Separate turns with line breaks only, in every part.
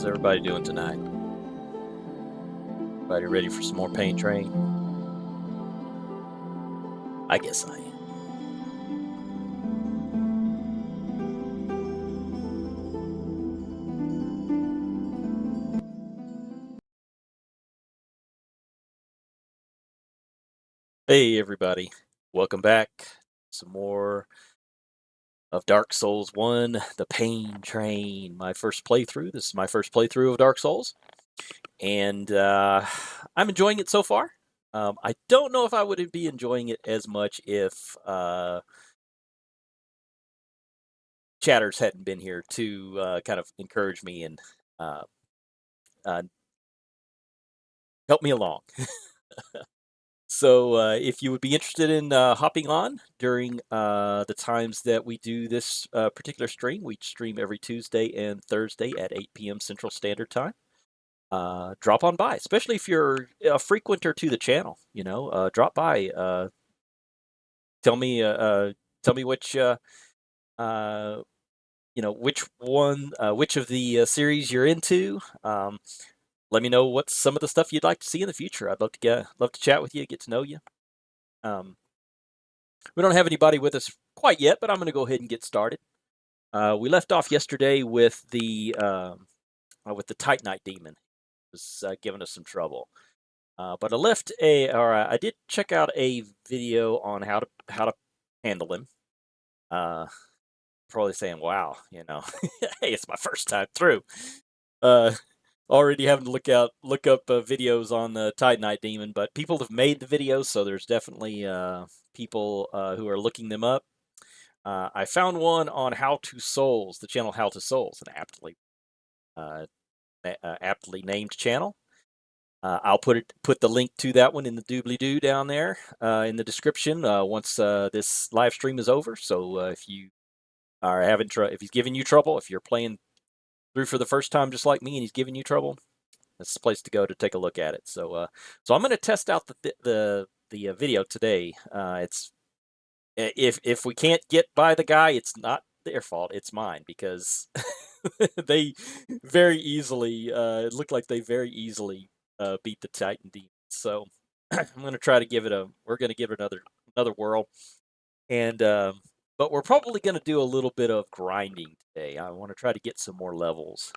How's everybody doing tonight? Everybody ready for some more Pain Train? I guess I am. Hey everybody, welcome back. Some more of Dark Souls 1, the Pain Train. My first playthrough. This is my first playthrough of Dark Souls. And I'm enjoying it so far. I don't know if I would be enjoying it as much if Chatters hadn't been here to kind of encourage me and help me along. So if you would be interested in hopping on during the times that we do this particular stream, we stream every Tuesday and Thursday at 8 p.m. Central Standard Time. Drop on by, especially if you're a frequenter to the channel. You know, drop by. Tell me which which one, which of the series you're into. Let me know what's some of the stuff you'd like to see in the future. I'd love to chat with you, get to know you. We don't have anybody with us quite yet, but I'm going to go ahead and get started. We left off yesterday with the Titanite Demon. It was giving us some trouble. But I did check out a video on how to handle him. Probably saying, "Wow, you know, hey, it's my first time through." Already having to look up videos on the Titanite Demon, but people have made the videos, so there's definitely people who are looking them up. I found one on How to Souls, the channel How to Souls, an aptly named channel. I'll put the link to that one in the doobly-doo down there in the description once this live stream is over. So if you are having if he's giving you trouble, if you're playing through for the first time just like me and he's giving you trouble, that's the place to go to take a look at it. So so I'm going to test out the video today. It's if we can't get by the guy, it's not their fault, it's mine, because they very easily it looked like they very easily beat the Titan Demon. So I'm going to try to give it we're going to give it another whirl. And but we're probably going to do a little bit of grinding today. I want to try to get some more levels,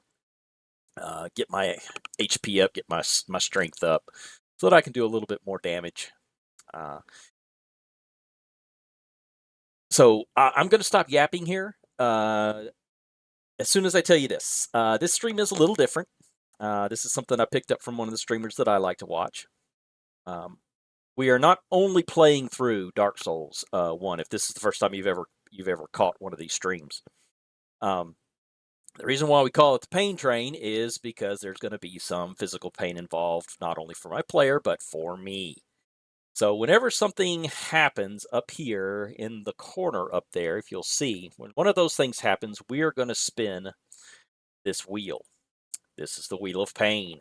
get my HP up, get my strength up, so that I can do a little bit more damage. So I'm going to stop yapping here as soon as I tell you this. This stream is a little different. This is something I picked up from one of the streamers that I like to watch. We are not only playing through Dark Souls 1. If this is the first time you've ever caught one of these streams, the reason why we call it the Pain Train is because there's going to be some physical pain involved, not only for my player but for me. So whenever something happens up here in the corner up there, if you'll see, when one of those things happens, we are going to spin this wheel. This is the Wheel of Pain.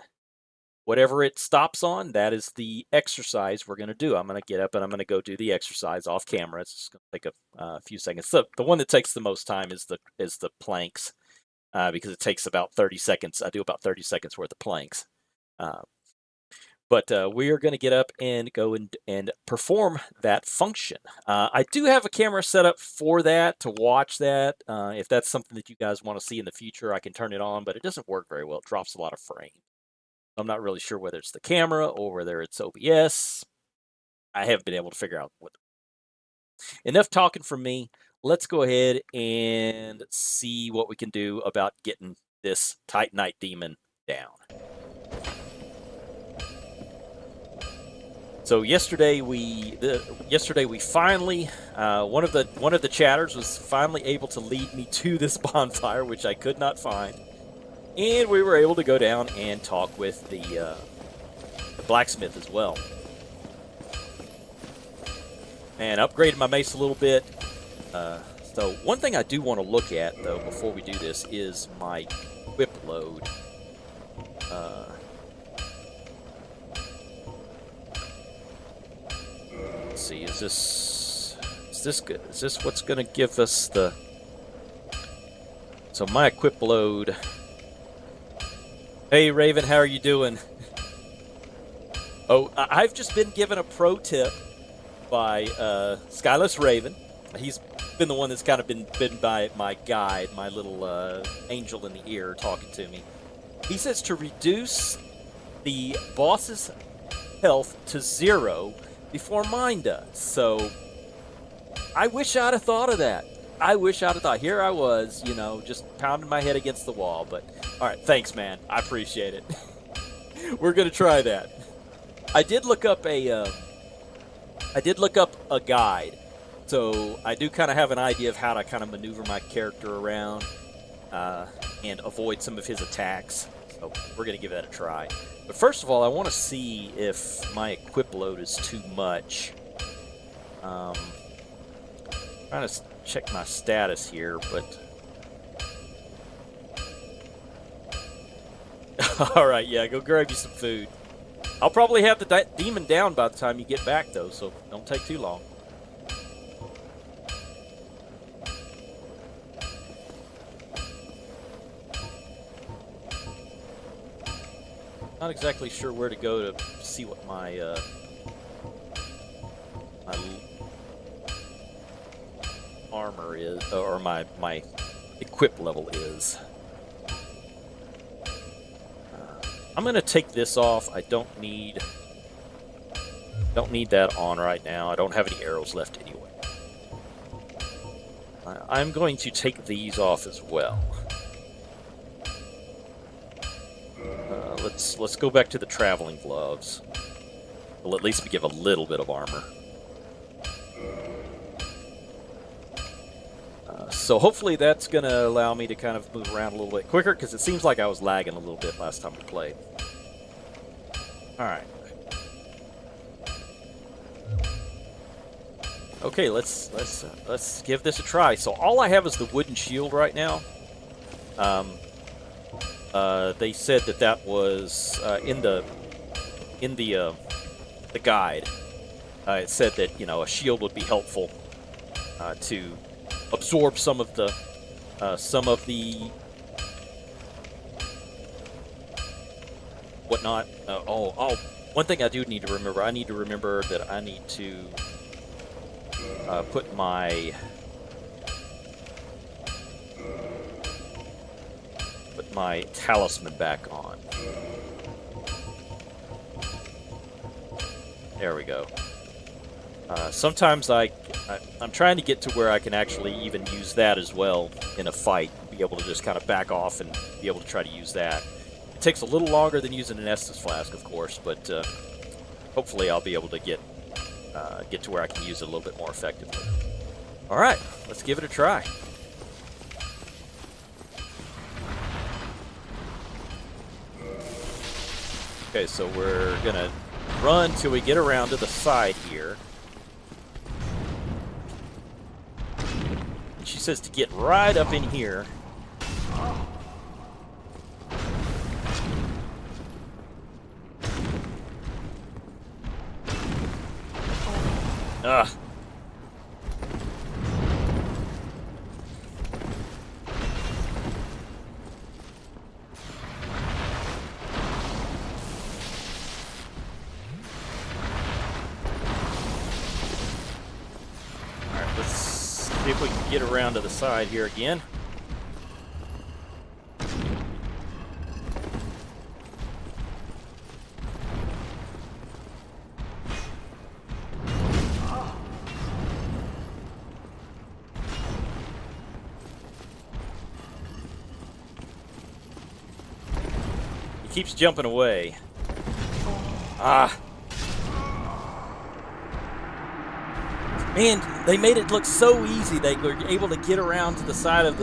Whatever it stops on, that is the exercise we're going to do. I'm going to get up and I'm going to go do the exercise off camera. It's just going to take a few seconds. The one that takes the most time is the planks, because it takes about 30 seconds. I do about 30 seconds worth of planks. But we are going to get up and go and perform that function. I do have a camera set up for that, to watch that. If that's something that you guys want to see in the future, I can turn it on, but it doesn't work very well. It drops a lot of frames. I'm not really sure whether it's the camera or whether it's OBS. I haven't been able to figure out what. Enough talking from me. Let's go ahead and see what we can do about getting this Titanite Demon down. So yesterday we finally one of the chatters was finally able to lead me to this bonfire, which I could not find. And we were able to go down and talk with the blacksmith as well. And upgraded my mace a little bit. So one thing I do want to look at, though, before we do this, is my whip load. Let's see, is this good? Is this what's going to give us the... So my equip load Hey, Raven, how are you doing? Oh, I've just been given a pro tip by Skyless Raven. He's been the one that's kind of been by my guide, my little angel in the ear talking to me. He says to reduce the boss's health to 0 before mine does. So I wish I'd have thought of that. I wish I'd have thought. Here I was, you know, just pounding my head against the wall. But all right, thanks, man. I appreciate it. We're gonna try that. I did look up a guide, so I do kind of have an idea of how to kind of maneuver my character around and avoid some of his attacks. So we're gonna give that a try. But first of all, I want to see if my equip load is too much. Trying to check my status here, but all right, yeah, go grab you some food. I'll probably have the demon down by the time you get back, though, so don't take too long. Not exactly sure where to go to see what my my armor is, or my equip level is. I'm gonna take this off. I don't need that on right now. I don't have any arrows left anyway. I'm going to take these off as well. Let's go back to the traveling gloves. Will at least give a little bit of armor. So hopefully that's going to allow me to kind of move around a little bit quicker, because it seems like I was lagging a little bit last time we played. Alright. Okay, let's give this a try. So all I have is the wooden shield right now. They said that was in the guide. It said that, you know, a shield would be helpful to absorb some of the whatnot. One thing I do need to remember. I need to remember that I need to put my talisman back on. There we go. Sometimes I'm trying to get to where I can actually even use that as well in a fight, be able to just kind of back off and be able to try to use that. It takes a little longer than using an Estus flask, of course, but hopefully I'll be able to get to where I can use it a little bit more effectively. All right, let's give it a try. Okay, so we're gonna run till we get around to the side here. And she says to get right up in here. Ugh. See if we can get around to the side here again. He keeps jumping away. Ah. Man, they made it look so easy. They were able to get around to the side of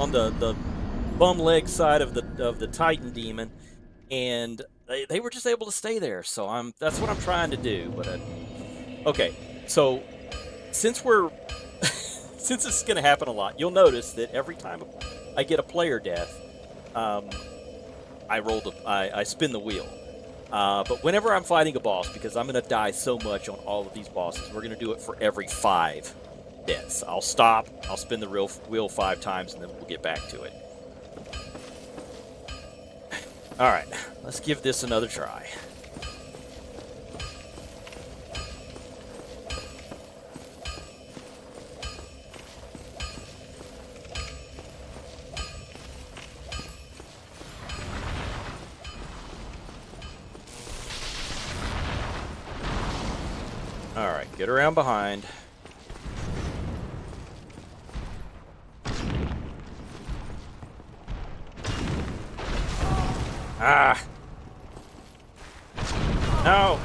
on the bum leg side of the Titan Demon, and they were just able to stay there. So that's what I'm trying to do. But okay, so since since this is going to happen a lot, you'll notice that every time I get a player death, I spin the wheel. But whenever I'm fighting a boss, because I'm going to die so much on all of these bosses, we're going to do it for every 5 deaths. I'll stop, I'll spin the wheel 5 times, and then we'll get back to it. Alright, let's give this another try. Alright, get around behind. Ah! No!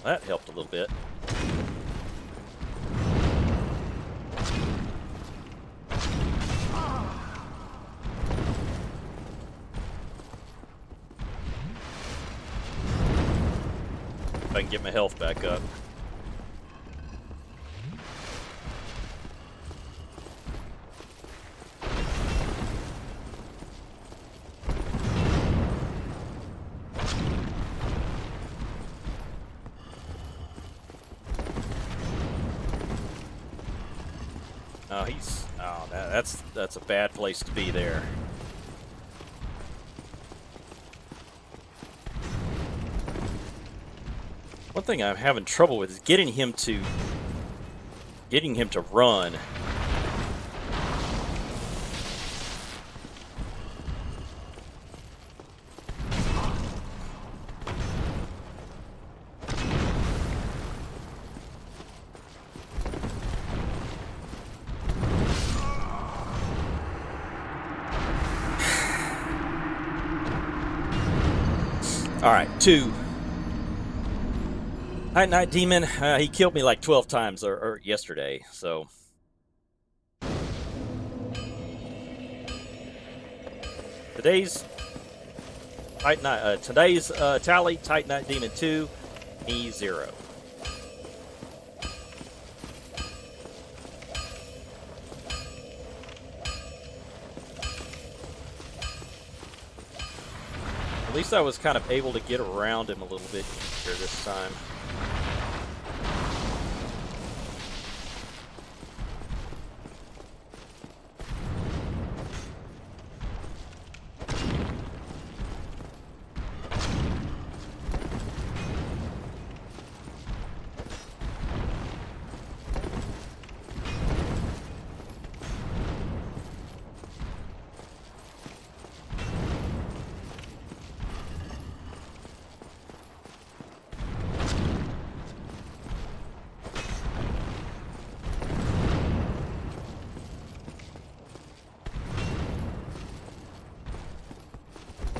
That helped a little bit. If I can get my health back up. Oh, that's a bad place to be there. One thing I'm having trouble with is getting him to run. Alright, 2. Titanite Demon, he killed me like 12 times or yesterday, so... Today's tally, Titanite Demon 2, me 0. At least I was kind of able to get around him a little bit easier this time.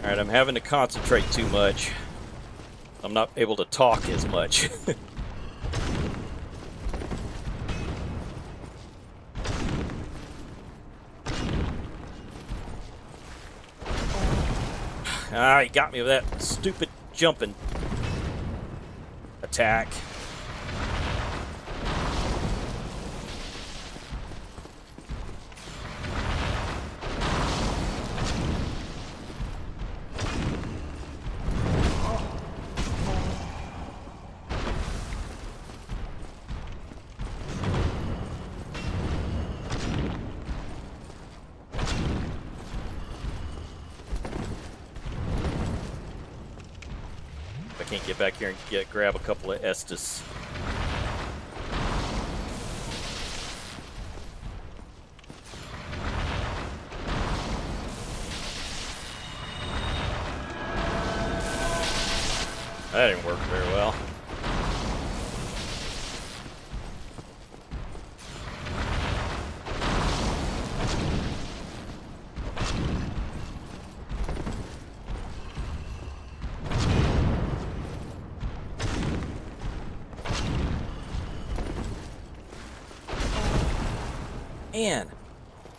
Alright, I'm having to concentrate too much. I'm not able to talk as much. Ah, he got me with that stupid jumping attack. Can't get back here and grab a couple of Estus. That didn't work very well. Man,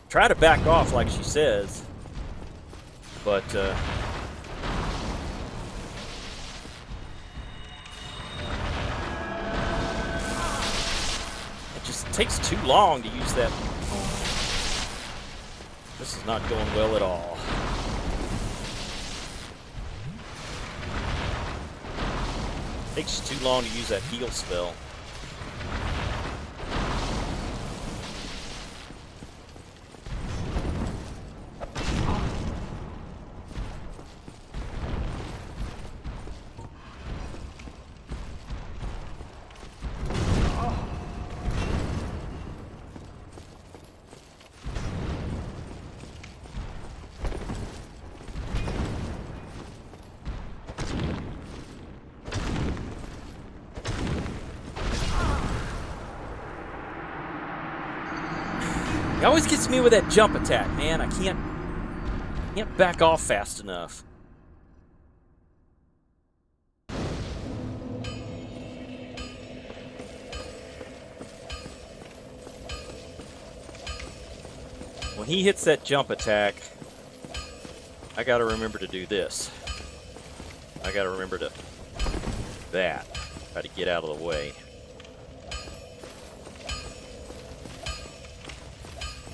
try to back off like she says, but it just takes too long to use that. This is not going well at all. Takes too long to use that heal spell. He always gets me with that jump attack, man. I can't back off fast enough. When he hits that jump attack, I gotta remember to do this. I gotta remember to try to get out of the way.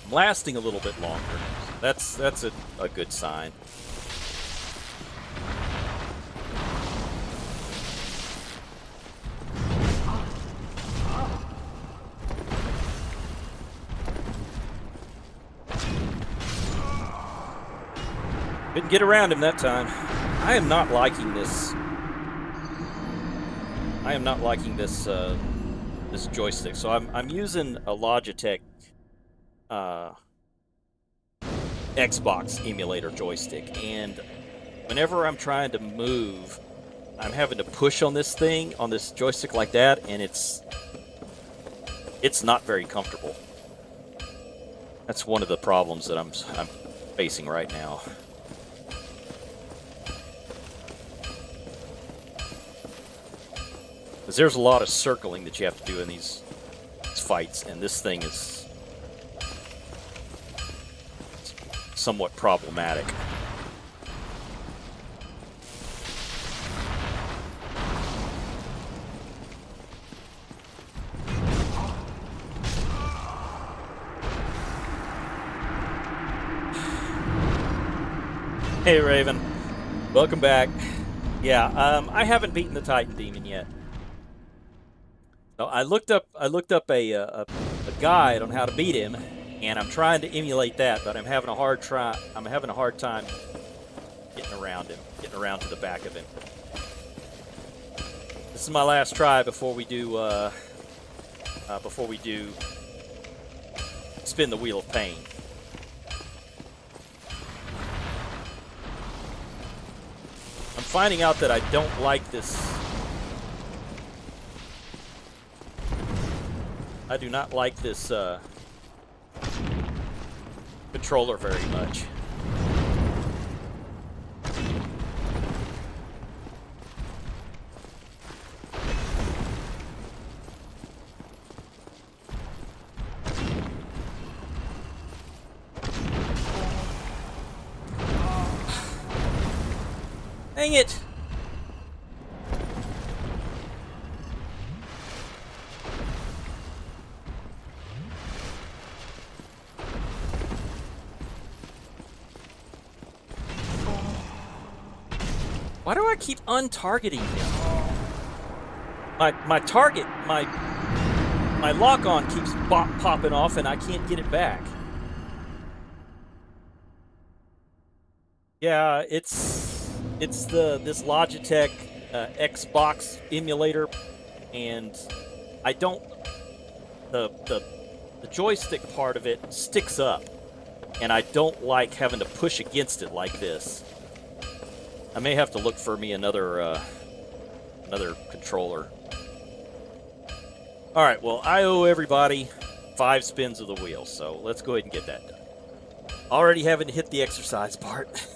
I'm lasting a little bit longer. That's a good sign. Didn't get around him that time. I am not liking this. I am not liking this this joystick. So I'm using a Logitech Xbox emulator joystick, and whenever I'm trying to move, I'm having to push on this thing, on this joystick like that, and it's not very comfortable. That's one of the problems that I'm facing right now. Because there's a lot of circling that you have to do in these fights, and this thing is somewhat problematic. Hey Raven, welcome back. Yeah, I haven't beaten the Titan Demon yet. So I looked up a guide on how to beat him, and I'm trying to emulate that, but I'm having a hard time getting around him, getting around to the back of him. This is my last try before we do spin the wheel of pain. I'm finding out that I don't like this. I do not like this controller very much. Dang it! Why do I keep untargeting him? My target, my lock-on keeps popping off, and I can't get it back. Yeah, it's this Logitech Xbox emulator, and I don't the joystick part of it sticks up, and I don't like having to push against it like this. I may have to look for me another controller. All right, well, I owe everybody 5 spins of the wheel, so let's go ahead and get that done. Already having to hit the exercise part.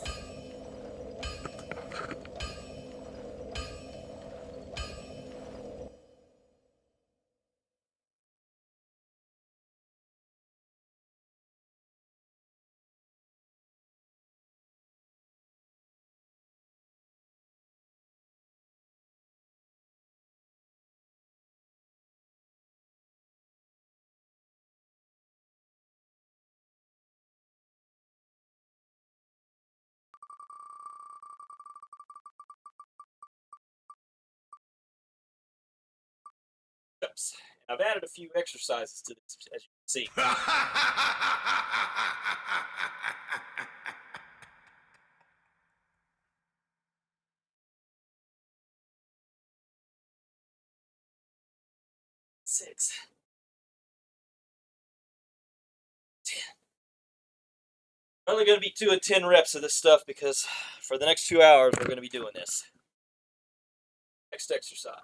I've added a few exercises to this, as you can see. Six. 10. Only going to be doing 10 reps of this stuff because for the next 2 hours we're going to be doing this. Next exercise.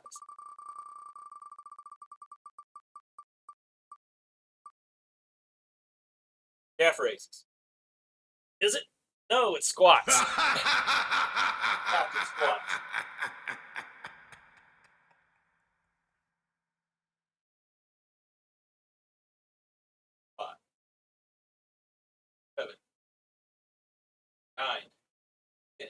Calf raises. Is it? No, it's squats. Captain squats. 5, 7, 9, 10.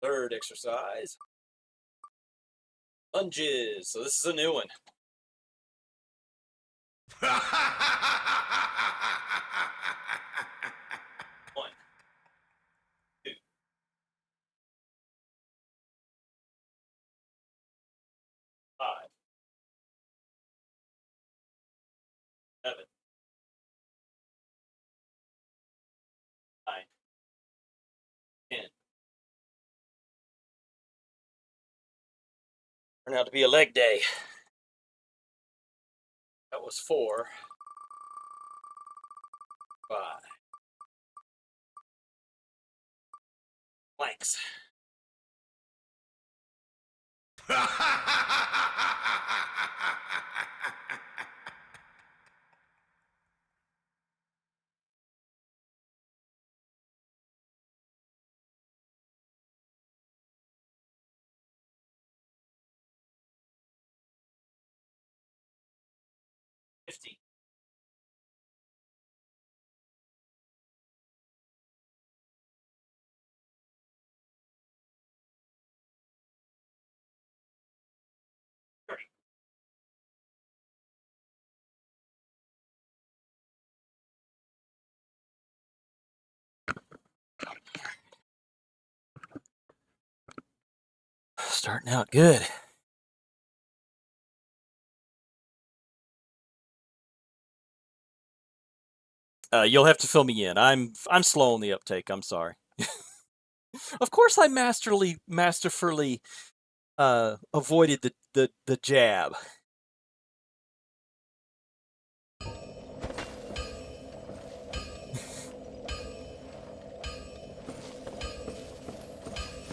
Third exercise. Lunges. So this is a new one. 1, 2, 5, 7, 9, 10. Turned out to be a leg day. That was 4, 5. Planks. Starting out good. You'll have to fill me in. I'm slow on the uptake. I'm sorry. Of course, I masterfully avoided the jab.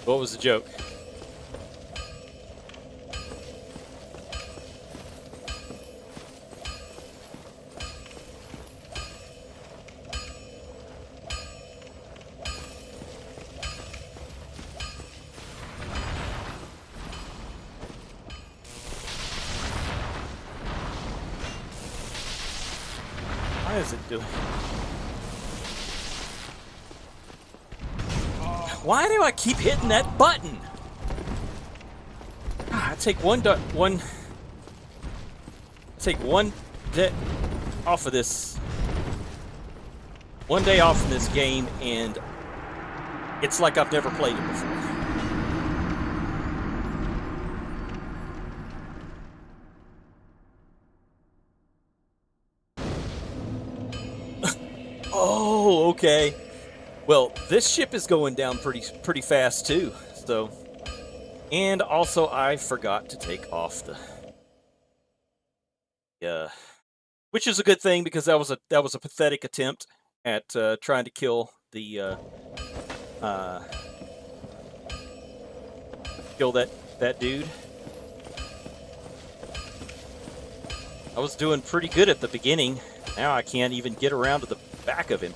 What was the joke? Why is it doing? Why do I keep hitting that button? I take one day off of this. One day off in this game, and it's like I've never played it before. Oh, okay. Well, this ship is going down pretty fast too. So, and also I forgot to take off the which is a good thing, because that was a pathetic attempt at trying to kill the kill that dude. I was doing pretty good at the beginning. Now I can't even get around to the back of him.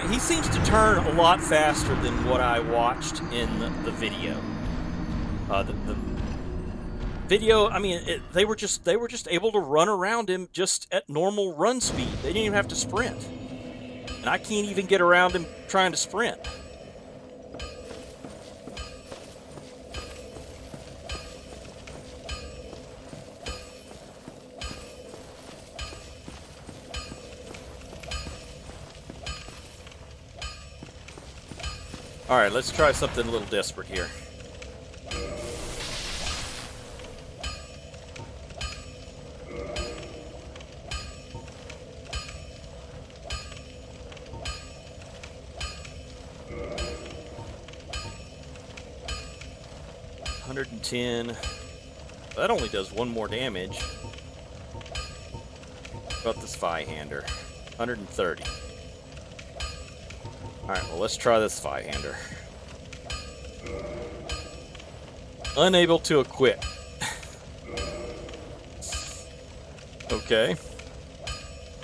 He seems to turn a lot faster than what I watched in the video. The video, I mean, they were just able to run around him just at normal run speed. They didn't even have to sprint, and I can't even get around him trying to sprint. All right, let's try something a little desperate here. 110. That only does 1 more damage. What about this Zweihander? 130. Alright, well, let's try this Zweihander. Unable to equip. Okay.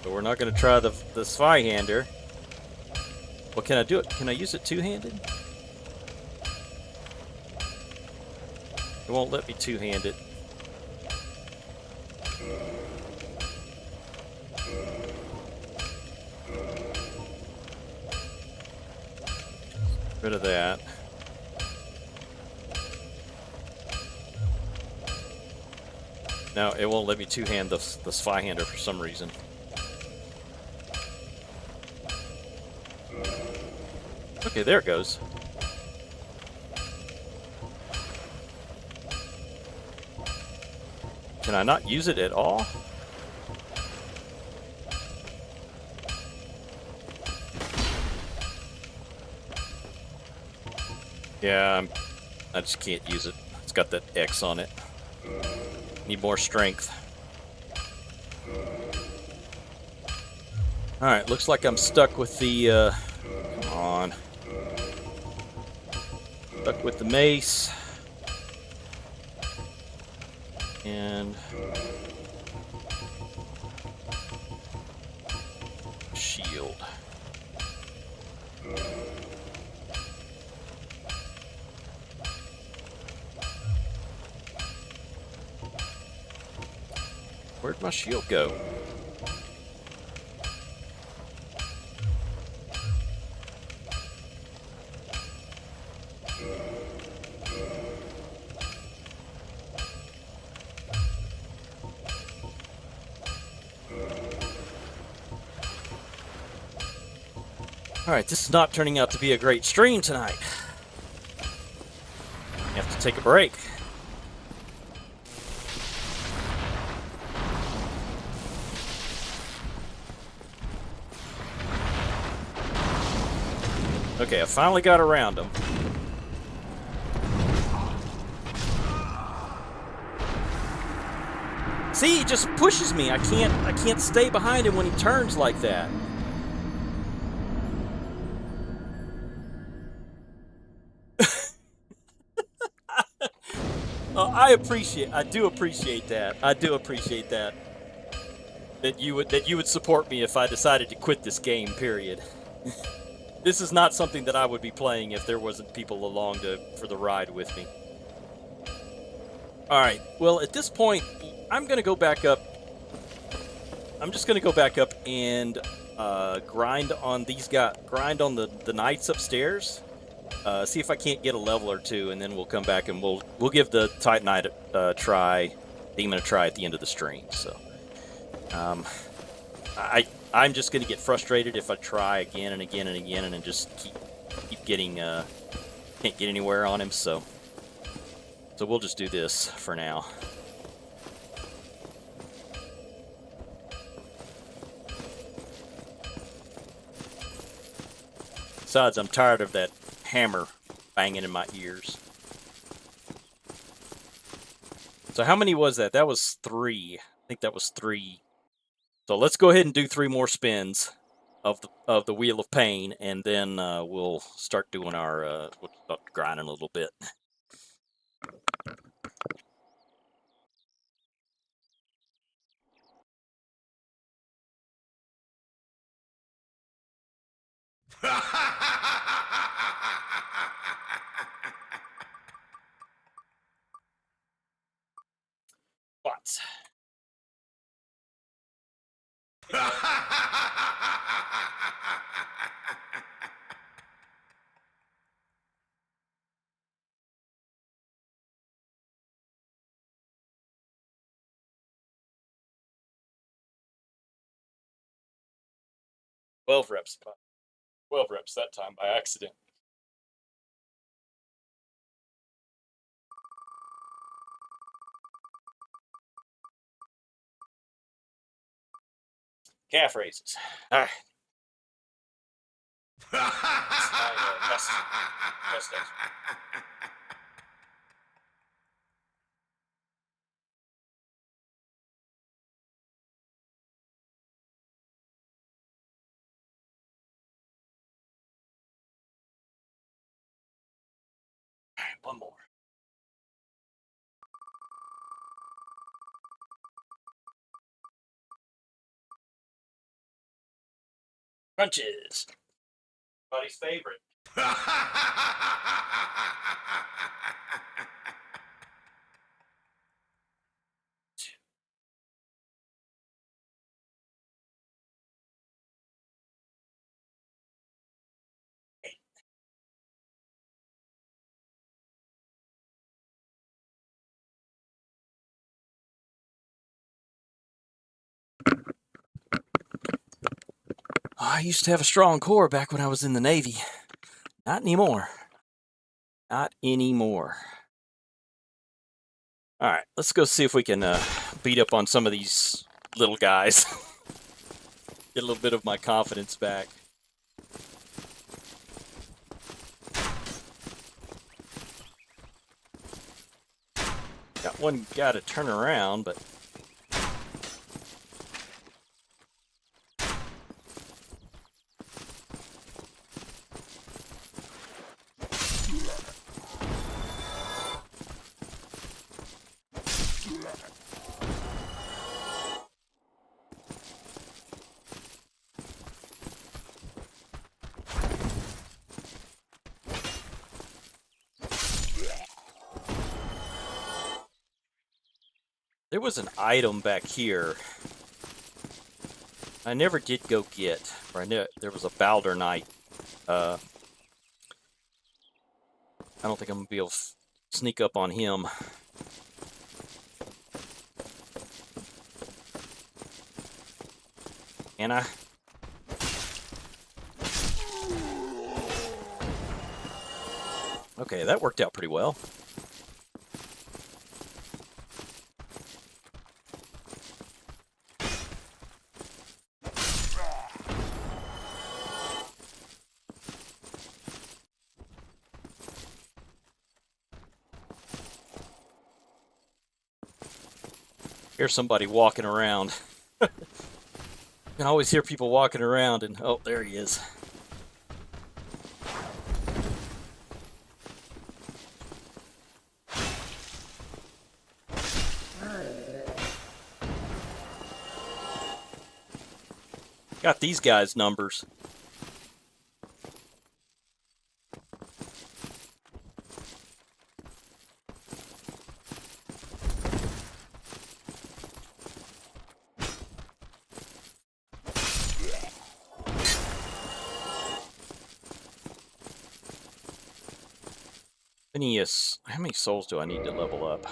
So we're not going to try the Zweihander. Well, can I do it? Can I use it two-handed? It won't let me two-hand it. Rid of that. No, it won't let me two-hand the Zweihander for some reason. Okay, there it goes. Can I not use it at all? Yeah, I just can't use it. It's got that X on it. Need more strength. Alright, looks like I'm stuck with the, come on. Stuck with the mace. And shield. Where'd my shield go? Alright, this is not turning out to be a great stream tonight. I have to take a break. Okay, I finally got around him. See, he just pushes me. I can't stay behind him when he turns like that. Oh, I do appreciate that. I do appreciate that. That you would support me if I decided to quit this game, period. This is not something that I would be playing if there wasn't people along for the ride with me. Alright, well, at this point, I'm going to go back up. I'm just going to go back up and grind on the knights upstairs. See if I can't get a level or two, and then we'll come back and we'll give the Titanite Demon a try at the end of the stream. So, I'm just going to get frustrated if I try again and again and again and just keep getting can't get anywhere on him. So we'll just do this for now. Besides, I'm tired of that hammer banging in my ears. So how many was that? That was 3. I think that was 3. So let's go ahead and do 3 more spins of the Wheel of Pain, and then we'll start doing our we'll start grinding a little bit. What? 12 reps. 12 reps that time by accident. Calf raises. All right. Rest. one more. Crunches. Everybody's favorite. I used to have a strong core back when I was in the Navy. Not anymore. Not anymore. All right, let's go see if we can beat up on some of these little guys. Get a little bit of my confidence back. Got one guy to turn around, but... There was an item back here I never did go get. Or I knew there was a Balder Knight. I don't think I'm going to be able to sneak up on him. Can I? Okay, that worked out pretty well. Here's somebody walking around. You can always hear people walking around, and oh, there he is. Got these guys' numbers. Phineas, how many souls do I need to level up?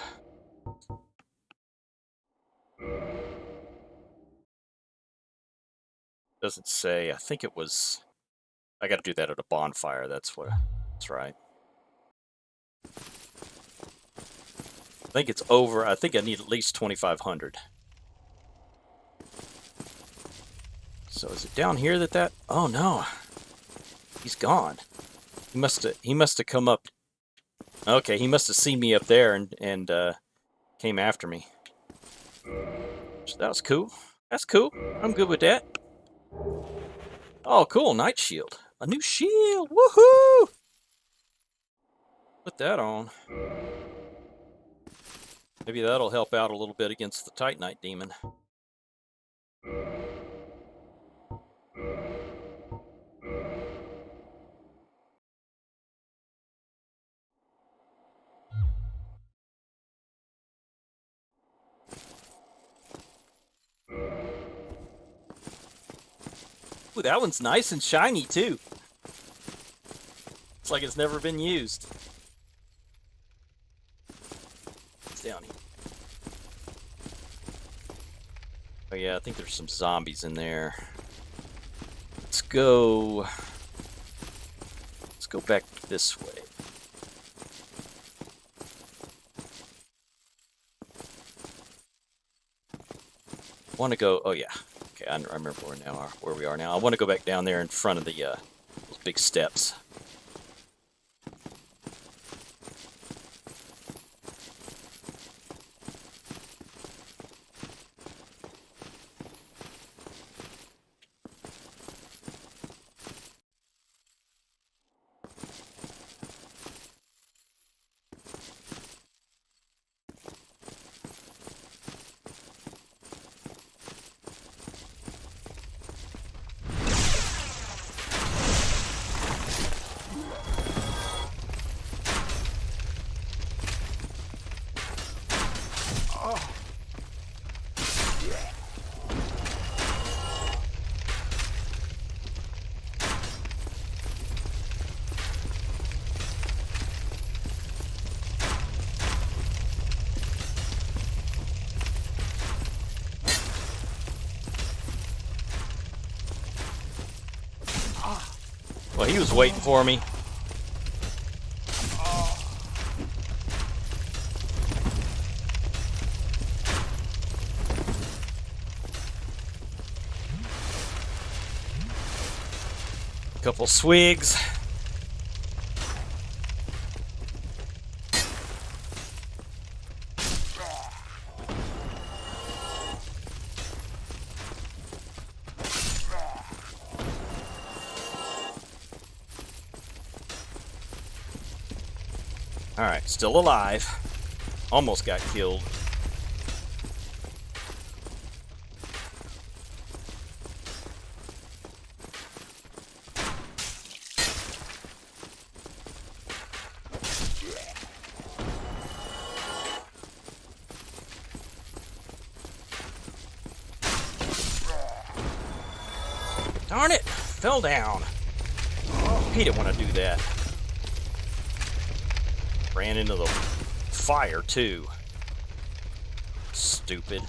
Doesn't say. I think it was... I got to do that at a bonfire. That's what... That's right. I think it's over. I think I need at least 2,500. So is it down here that... Oh, no. He's gone. He must have come up... Okay, he must have seen me up there and came after me. So that was cool. That's cool. I'm good with that. Oh, cool. Night shield. A new shield. Woohoo! Put that on. Maybe that'll help out a little bit against the Titanite Demon. Ooh, that one's nice and shiny, too. It's like it's never been used. It's down here. Oh, yeah, I think there's some zombies in there. Let's go back this way. I want to go... Oh, yeah. Okay, I remember where we are now. I want to go back down there in front of the those big steps. he was waiting for me. Couple swigs. Alright, still alive. Almost got killed. Darn it! Fell down. He didn't want to do that. Ran into the fire, too. Stupid.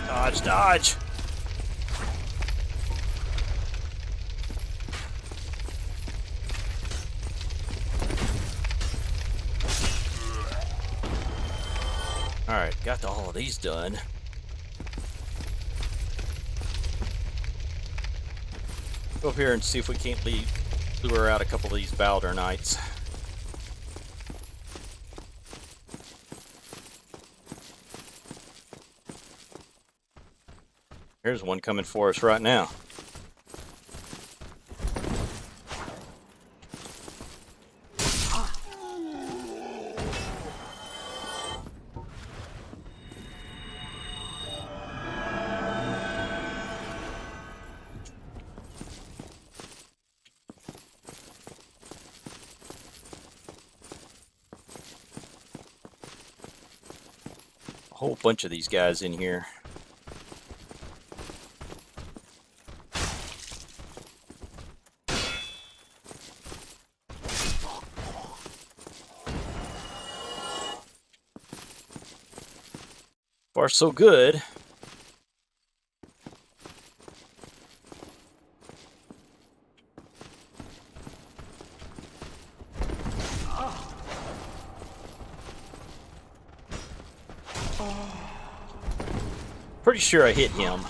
Dodge, dodge! Alright, got all of these done. Go up here and see if we can't lure out a couple of these Baldur Knights. Here's one coming for us right now. A whole bunch of these guys in here. Far so good. Pretty sure I hit him.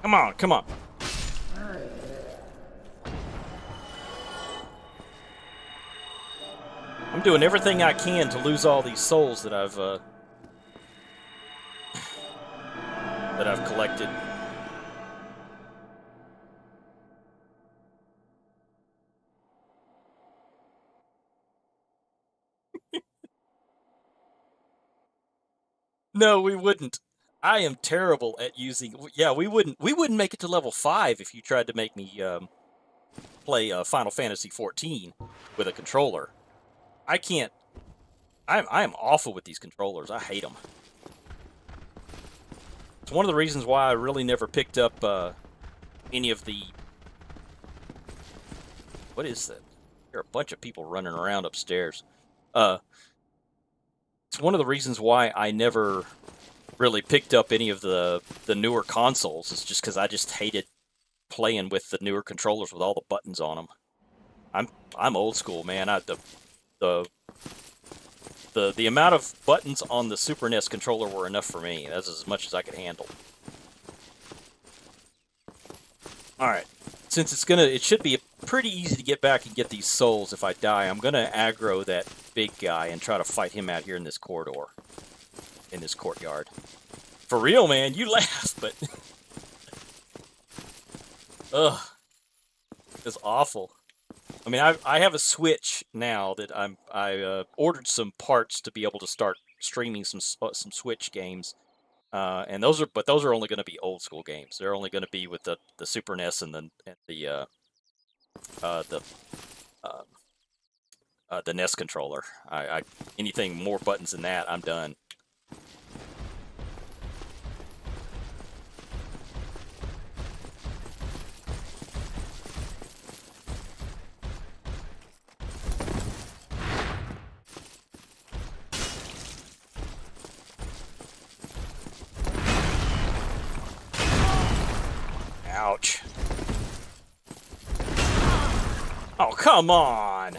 Come on, come on. I'm doing everything I can to lose all these souls that I've collected. No, we wouldn't. I am terrible at using. Yeah, we wouldn't make it to level 5 if you tried to make me play Final Fantasy 14 with a controller. I can't. I'm awful with these controllers. I hate them. It's one of the reasons why I really never picked up any of the. What is that? There are a bunch of people running around upstairs. It's one of the reasons why I never really picked up any of the newer consoles. Is just because I just hated playing with the newer controllers with all the buttons on them. I'm old school, man. The amount of buttons on the Super NES controller were enough for me. That's as much as I could handle. All right, since it should be pretty easy to get back and get these souls if I die. I'm gonna aggro that big guy and try to fight him out here in this corridor, in this courtyard. For real, man. You laugh, but ugh, it's awful. I mean, I have a Switch now that I ordered some parts to be able to start streaming some Switch games, and those are only going to be old school games. They're only going to be with the Super NES and the NES controller. Anything more buttons than that, I'm done. Oh, come on!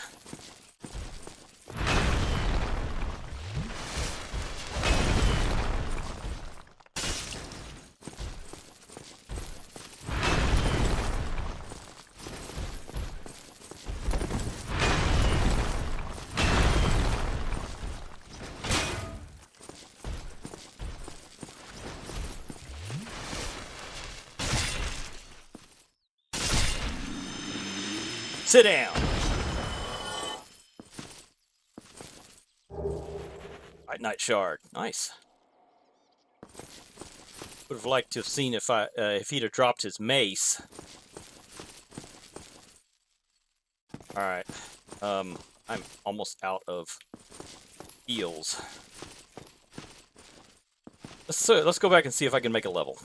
Sit down! Titanite shard. Nice. Would have liked to have seen if he'd have dropped his mace. Alright. I'm almost out of heals. Let's go back and see if I can make a level.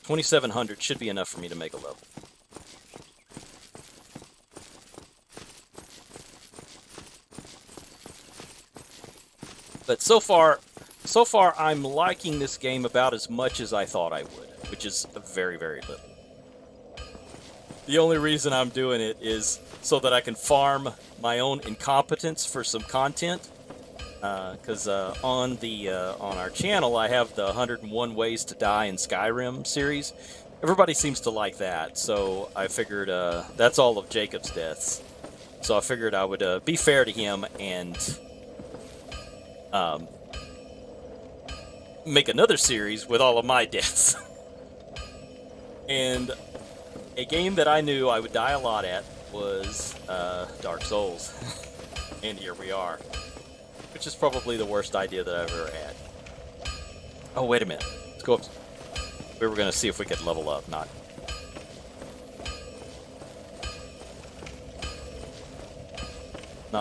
2,700 should be enough for me to make a level. But so far I'm liking this game about as much as I thought I would, which is very, very little. The only reason I'm doing it is so that I can farm my own incompetence for some content. Because on our channel I have the 101 Ways to Die in Skyrim series. Everybody seems to like that, so I figured that's all of Jacob's deaths. So I figured I would be fair to him and make another series with all of my deaths. And a game that I knew I would die a lot at was Dark Souls. And here we are. Which is probably the worst idea that I've ever had. Oh, wait a minute. Let's go up. We were going to see if we could level up, not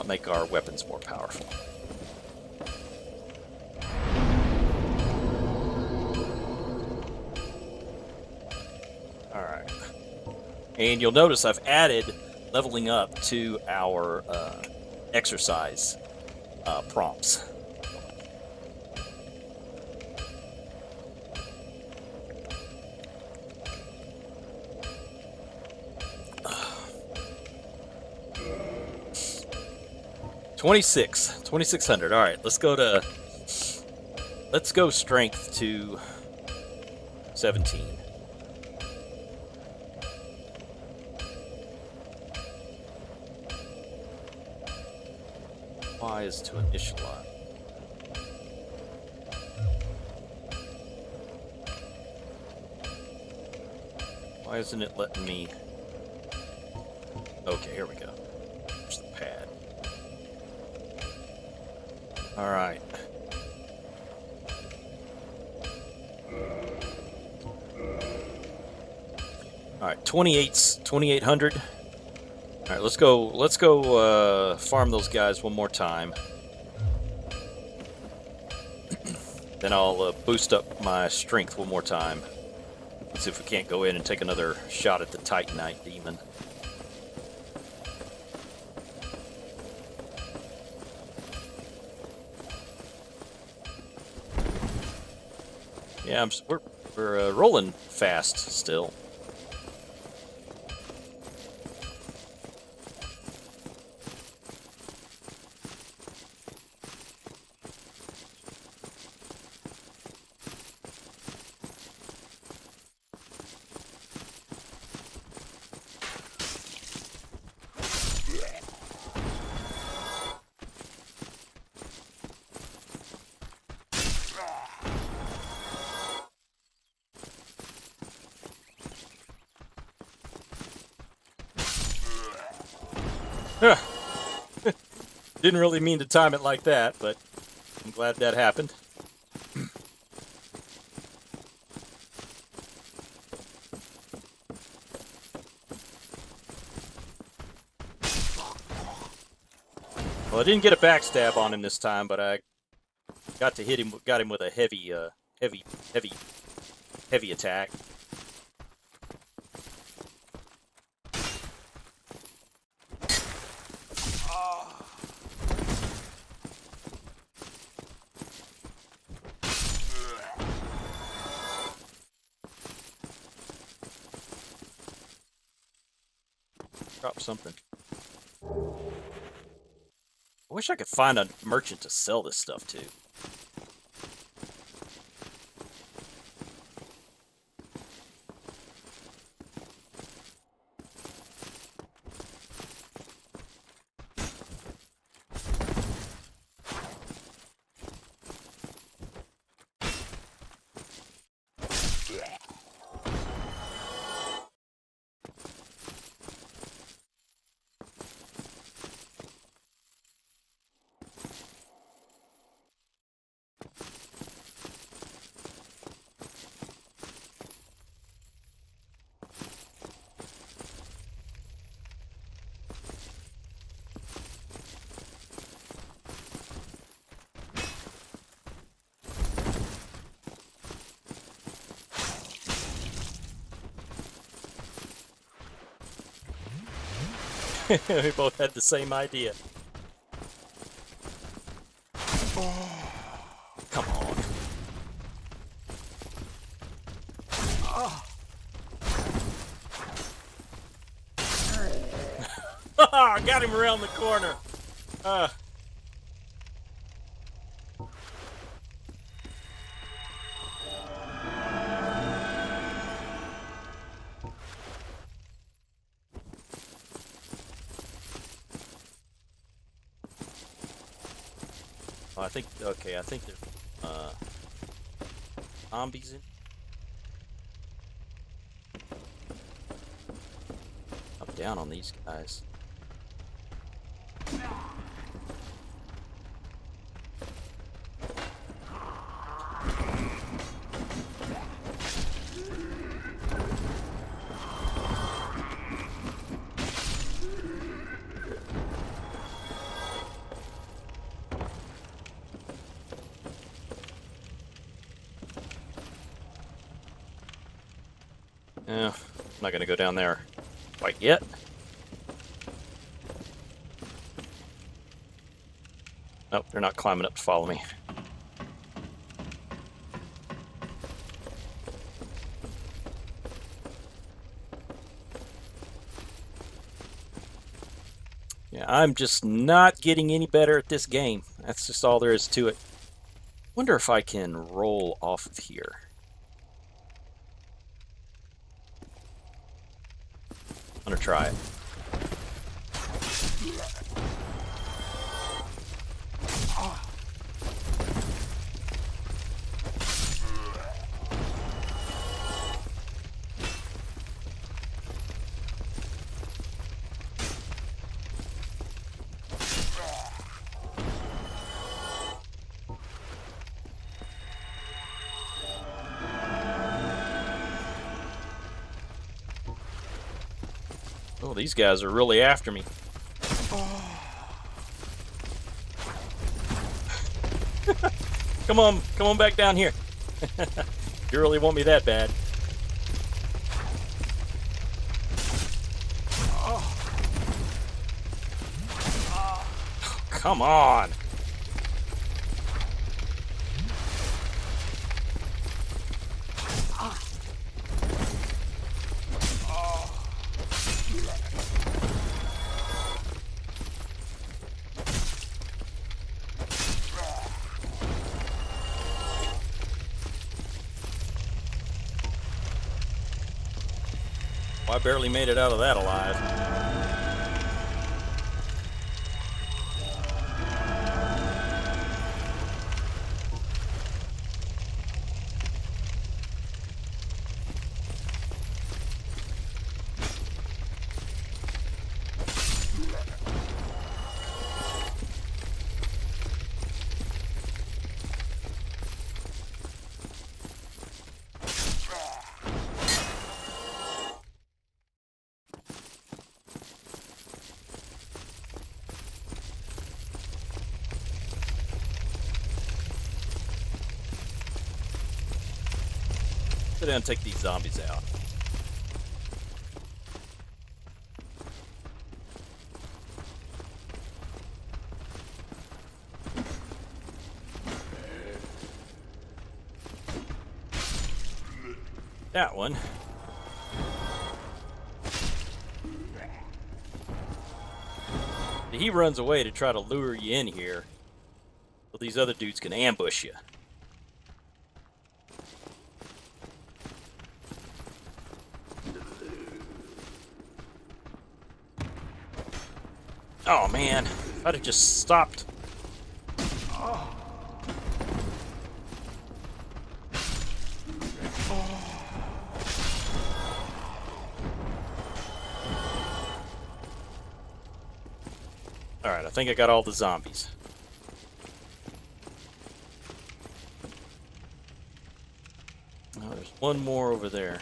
make our weapons more powerful. Alright. And you'll notice I've added leveling up to our exercise prompts. $2,600. All right, let's go strength to 17. Y is to initialize. Why isn't it letting me? Okay, here we go. There's the pad. All right. All right, 2,800. All right, let's go farm those guys one more time. Then I'll boost up my strength one more time. Let's see if we can't go in and take another shot at the Titanite Demon. Yeah, we're rolling fast still. Didn't really mean to time it like that, but I'm glad that happened. Well, I didn't get a backstab on him this time, but I got to hit him. Got him with a heavy attack. Drop something. I wish I could find a merchant to sell this stuff to. We both had the same idea. Oh, come on. Oh. Got him around the corner. I think, okay, I think there's zombies in. I'm down on these guys. Yeah, I'm not gonna go down there quite yet. Nope, they're not climbing up to follow me. Yeah, I'm just not getting any better at this game. That's just all there is to it. Wonder if I can roll off of here. I'm gonna try it. Oh, these guys are really after me. Come on back down here. You really want me that bad. Come on. Well, I barely made it out of that alive. Sit down and take these zombies out. That one. He runs away to try to lure you in here, so these other dudes can ambush you. Oh man, if I'd have just stopped. Alright, I think I got all the zombies. Oh, there's one more over there.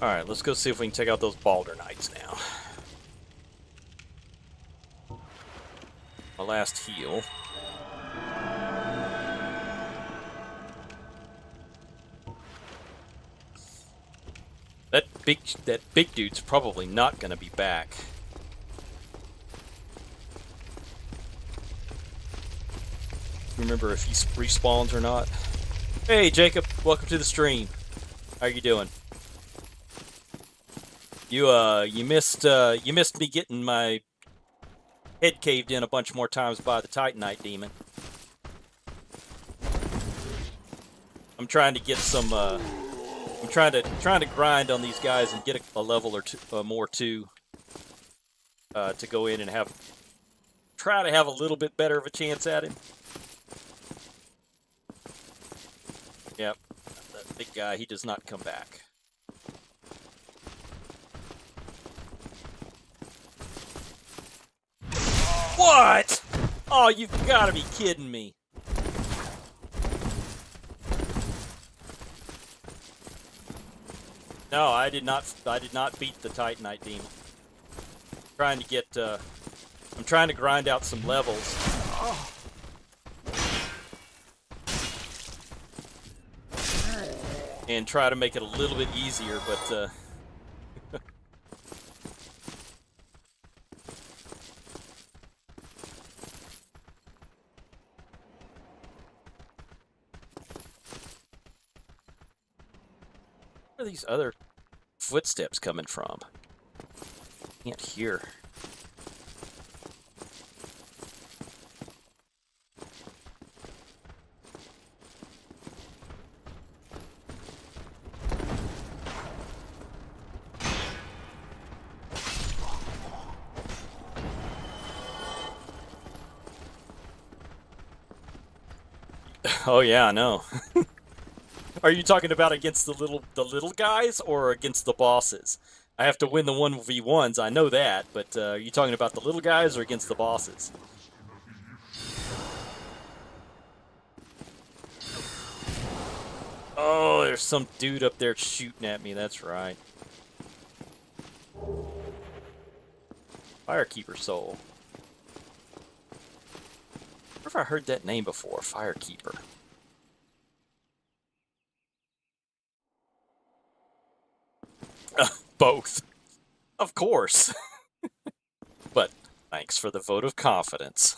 Alright, let's go see if we can take out those Balder Knights now. My last heal. That big dude's probably not gonna be back. Remember if he respawns or not. Hey Jacob, welcome to the stream. How you doing? You missed me getting my head caved in a bunch more times by the Titanite Demon. I'm trying to get some. I'm trying to grind on these guys and get a level or two more too. To go in and try to have a little bit better of a chance at him. Yep, that big guy. He does not come back. What? Oh, you've got to be kidding me. No, I did not beat the Titanite Demon. I'm trying to grind out some levels. And try to make it a little bit easier, but where are these other footsteps coming from? Can't hear. Oh yeah, I know. Are you talking about against the little guys or against the bosses? I have to win the 1v1s, I know that, but are you talking about the little guys or against the bosses? Oh, there's some dude up there shooting at me, that's right. Firekeeper Soul. I wonder if I heard that name before, Firekeeper. Both. Of course. But thanks for the vote of confidence.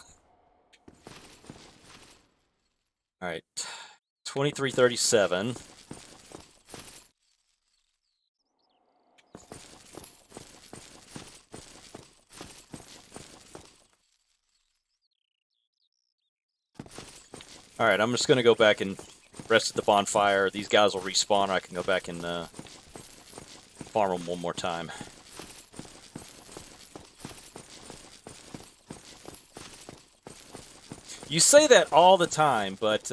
Alright. 2337. Alright, I'm just going to go back and rest at the bonfire. These guys will respawn. I can go back and farm them one more time. You say that all the time, but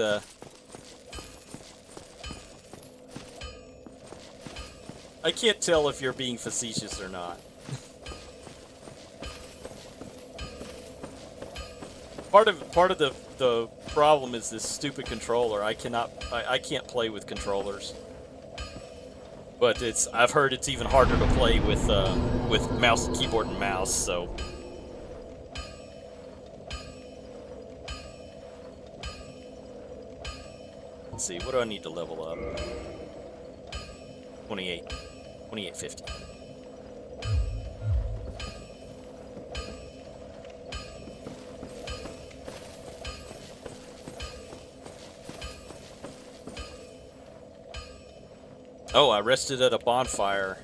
I can't tell if you're being facetious or not. Part of the problem is this stupid controller. I can't play with controllers. But I've heard it's even harder to play with mouse, keyboard, and mouse. So. Let's see, what do I need to level up? 2850. Oh, I rested at a bonfire.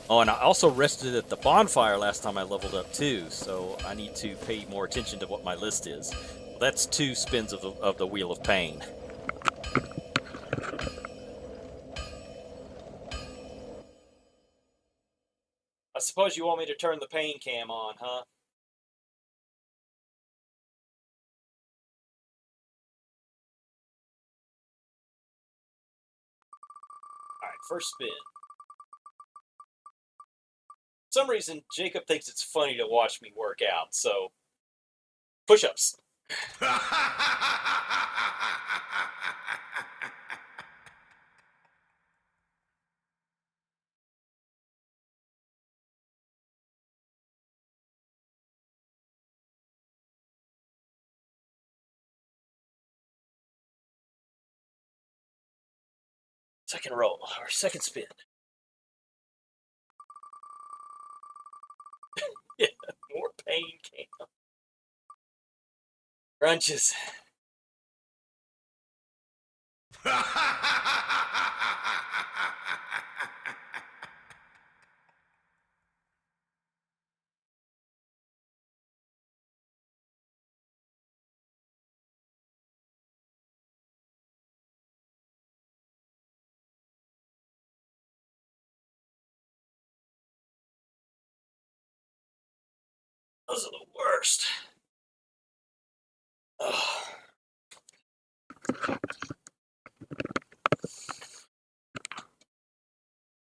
Oh, and I also rested at the bonfire last time I leveled up too, so I need to pay more attention to what my list is. Well, that's 2 spins of the Wheel of Pain. I suppose you want me to turn the pain cam on, huh? Alright, first spin. For some reason, Jacob thinks it's funny to watch me work out, so push-ups. Second roll, or second spin. Yeah, more pain cam. Crunches. Those are the worst. Ugh.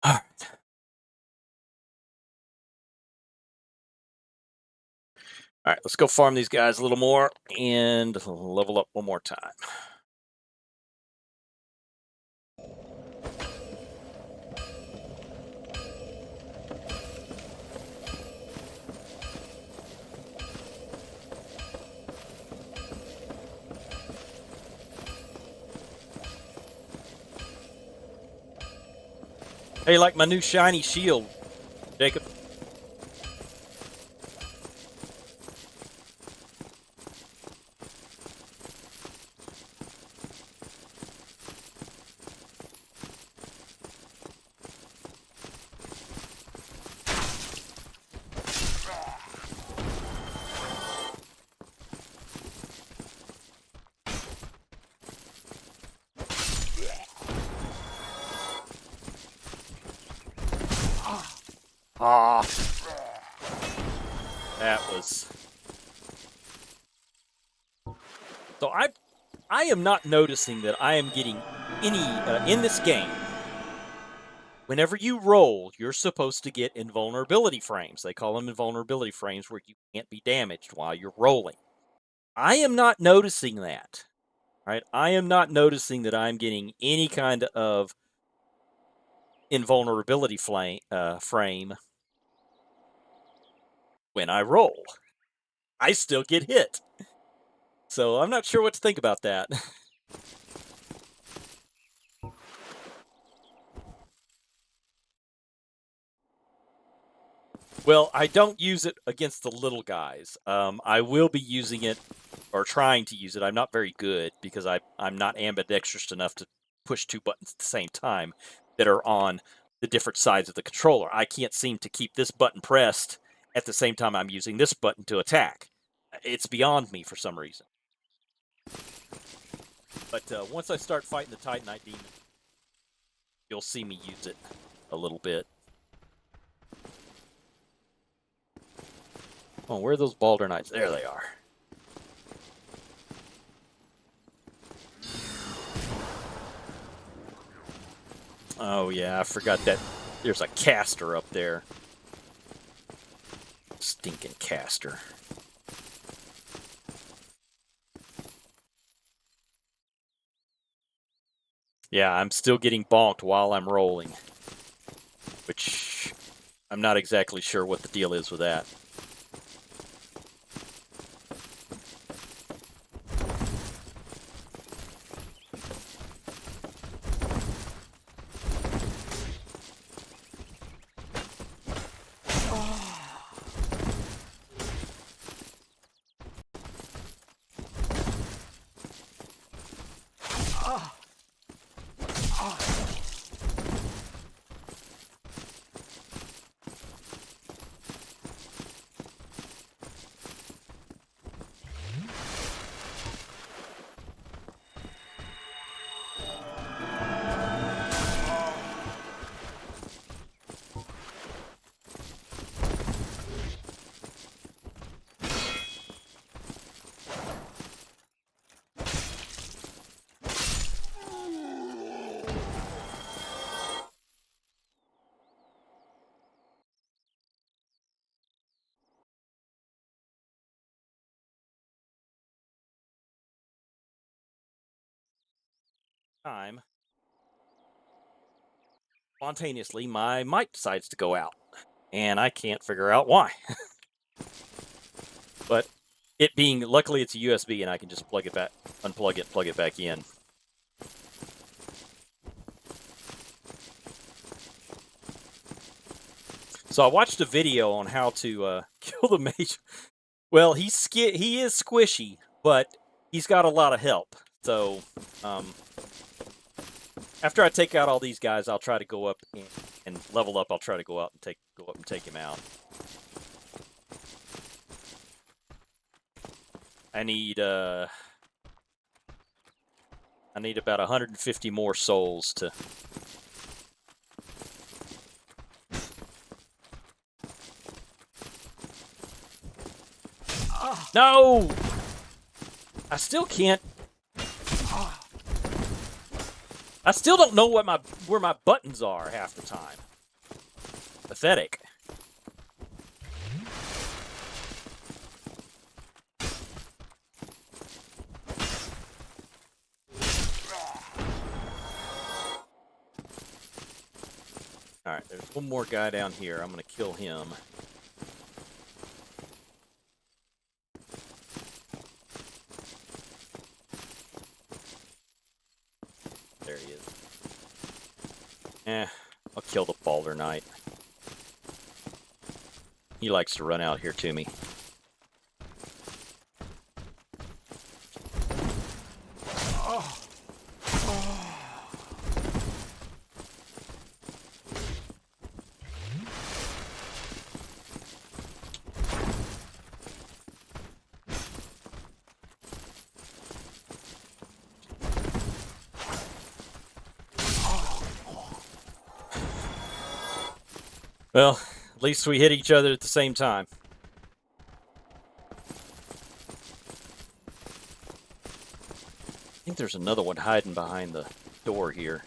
All right. All right, let's go farm these guys a little more and level up one more time. Hey, like my new shiny shield, Jacob. Ah, that was. So I am not noticing that I am getting any in this game. Whenever you roll, you're supposed to get invulnerability frames. They call them invulnerability frames where you can't be damaged while you're rolling. I am not noticing that. Right? I am not noticing that I'm getting any kind of invulnerability frame when I roll. I still get hit. So I'm not sure what to think about that. Well, I don't use it against the little guys. I will be using it, or trying to use it. I'm not very good because I'm not ambidextrous enough to push 2 buttons at the same time that are on the different sides of the controller. I can't seem to keep this button pressed at the same time I'm using this button to attack. It's beyond me for some reason. But once I start fighting the Titanite Demon, you'll see me use it a little bit. Oh, where are those Balder Knights? There they are. Oh, yeah, I forgot that there's a caster up there. Stinking caster. Yeah, I'm still getting bonked while I'm rolling. Which, I'm not exactly sure what the deal is with that. time, spontaneously, my mic decides to go out. And I can't figure out why. But it being, luckily it's a USB and I can just plug it back, unplug it, plug it back in. So I watched a video on how to kill the mage. Well, he is squishy, but he's got a lot of help. So after I take out all these guys, I'll try to go up and level up. I'll try to go up and take him out. I need about 150 more souls to. No! I still can't. I still don't know where my buttons are half the time. Pathetic. Alright, there's one more guy down here. I'm gonna kill him. There he is. I'll kill the Balder Knight. He likes to run out here to me. Well, at least we hit each other at the same time. I think there's another one hiding behind the door here.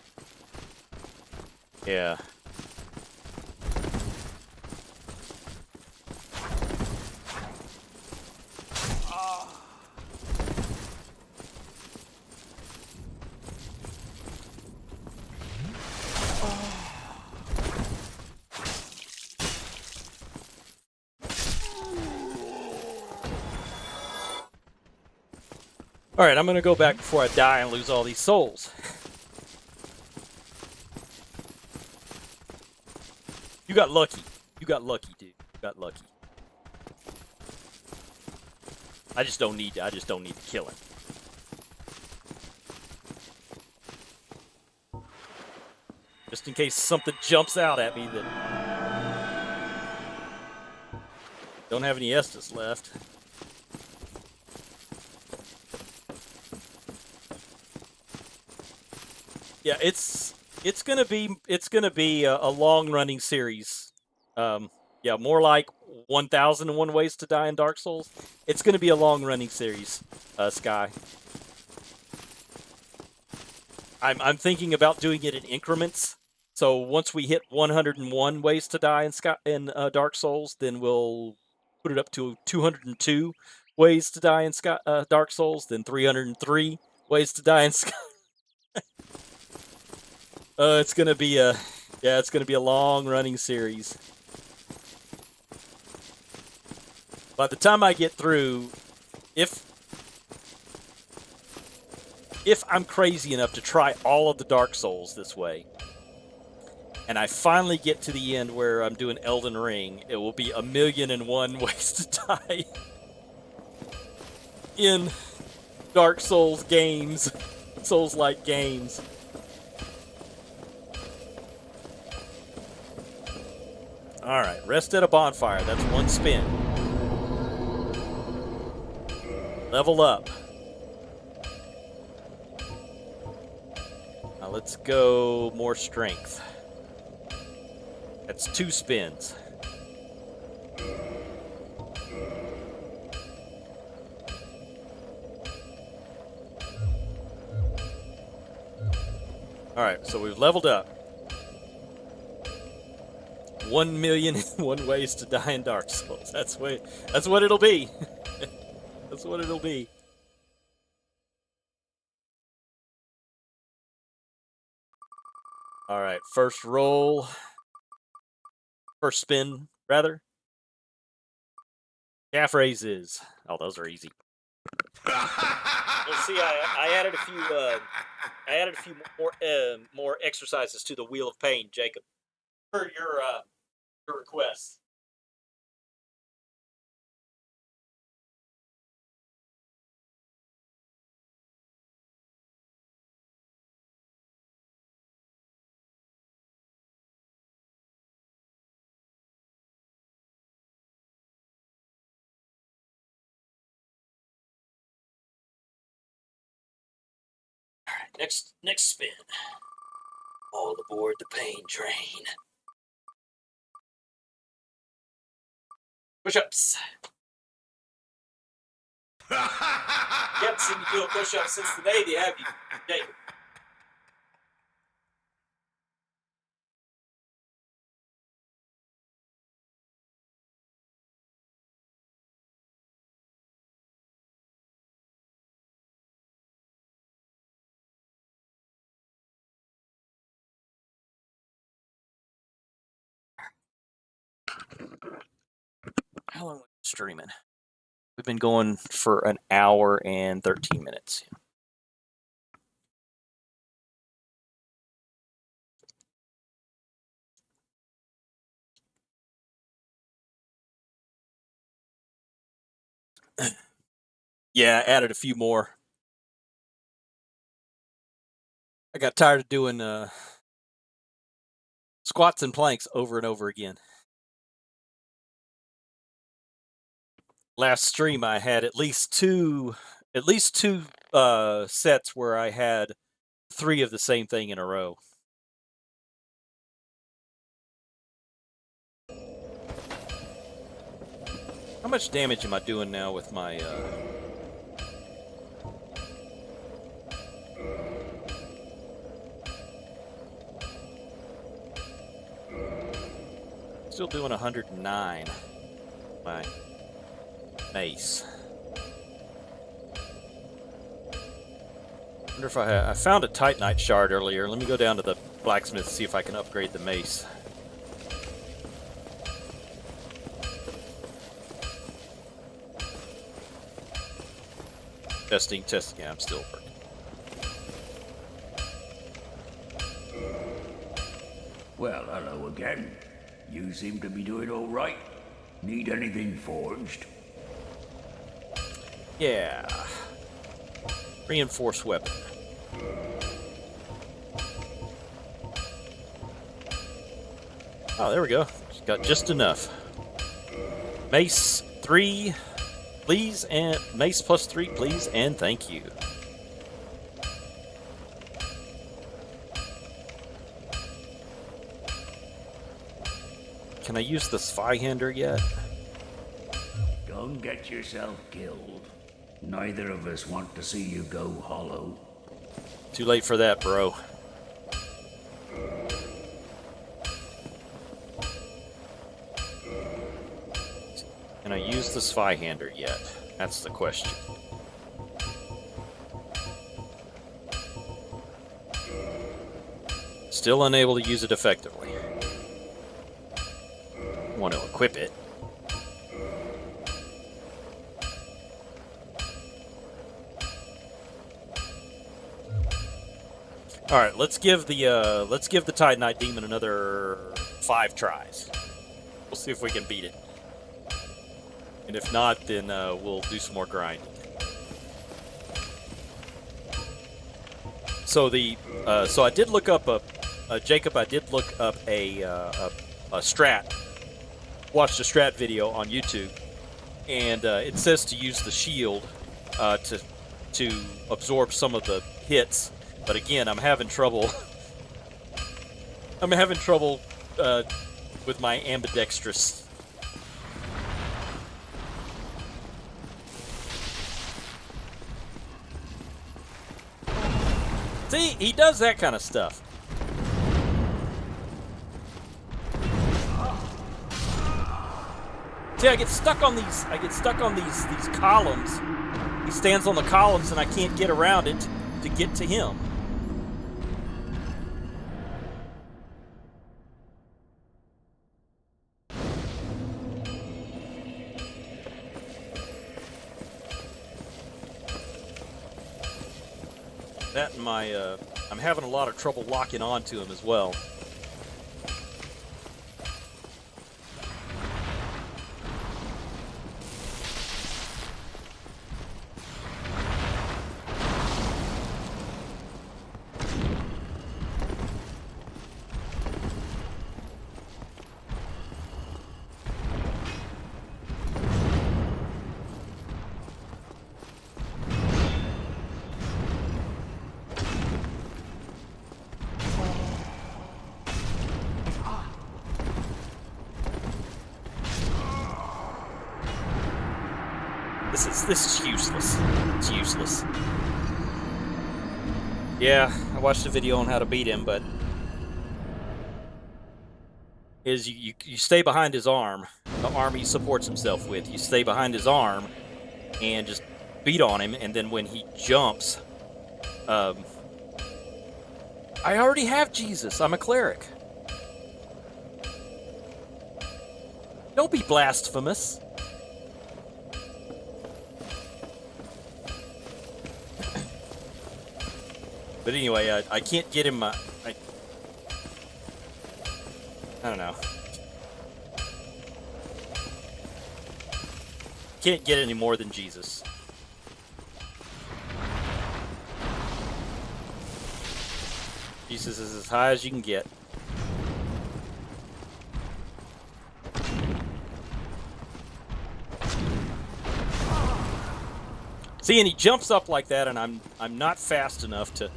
Yeah. Alright, I'm gonna go back before I die and lose all these souls. You got lucky. You got lucky, dude. You got lucky. I just don't need to kill him. Just in case something jumps out at me that don't have any Estus left. Yeah, it's gonna be a long running series. Yeah, more like 1001 Ways to Die in Dark Souls. It's gonna be a long running series, Sky. I'm thinking about doing it in increments. So once we hit 101 Ways to Die in Dark Souls, then we'll put it up to 202 Ways to Die in Dark Souls, then 303 Ways to Die in Sky. It's gonna be a long running series. By the time I get through, if I'm crazy enough to try all of the Dark Souls this way, and I finally get to the end where I'm doing Elden Ring, it will be 1,000,001 Ways to Die in Dark Souls games, Souls-like games. Alright, rest at a bonfire. That's one spin. Level up. Now let's go more strength. That's 2 spins. Alright, so we've leveled up. 1,000,001 Ways to Die in Dark Souls. That's what it'll be. That's what it'll be. All right, first roll. First spin, rather. Calf raises. Oh, those are easy. Let's see. I added a few. I added a few more exercises to the Wheel of Pain, Jacob, for your request. All right, next spin. All aboard the pain train. Push-ups. You haven't seen me do a push-up since the Navy, have you, Jacob? How long are we streaming? We've been going for an hour and 13 minutes. Yeah, I added a few more. I got tired of doing squats and planks over and over again. Last stream I had at least two sets where I had 3 of the same thing in a row. How much damage am I doing now with my still doing 109. My mace. Wonder if I found a Titanite shard earlier. Let me go down to the blacksmith and see if I can upgrade the mace. Testing. Yeah, I'm still working.
Well, hello again. You seem to be doing all right. Need anything forged?
Yeah. Reinforced weapon. Oh, there we go. Got just enough. Mace 3, please, and mace plus 3, please, and thank you. Can I use the Zweihander yet?
Don't get yourself killed. Neither of us want to see you go hollow.
Too late for that, bro. Can I use the Zweihander yet? That's the question. Still unable to use it effectively. Want to equip it. All right, let's give the Titanite Demon another 5 tries. We'll see if we can beat it. And if not, then we'll do some more grinding. So I did look up Jacob. I did look up a strat. Watched a strat video on YouTube, and it says to use the shield to absorb some of the hits. But again, I'm having trouble. I'm having trouble with my ambidextrous. See, he does that kind of stuff. See, I get stuck on these columns. He stands on the columns, and I can't get around it to get to him. That and my, I'm having a lot of trouble locking onto him as well. This is useless. It's useless. Yeah, I watched a video on how to beat him, but you stay behind his arm, the arm he supports himself with. You stay behind his arm and just beat on him, and then when he jumps, I already have Jesus. I'm a cleric. Don't be blasphemous. But anyway, I can't get him. I don't know. Can't get any more than Jesus. Jesus is as high as you can get. See, and he jumps up like that, and I'm not fast enough to.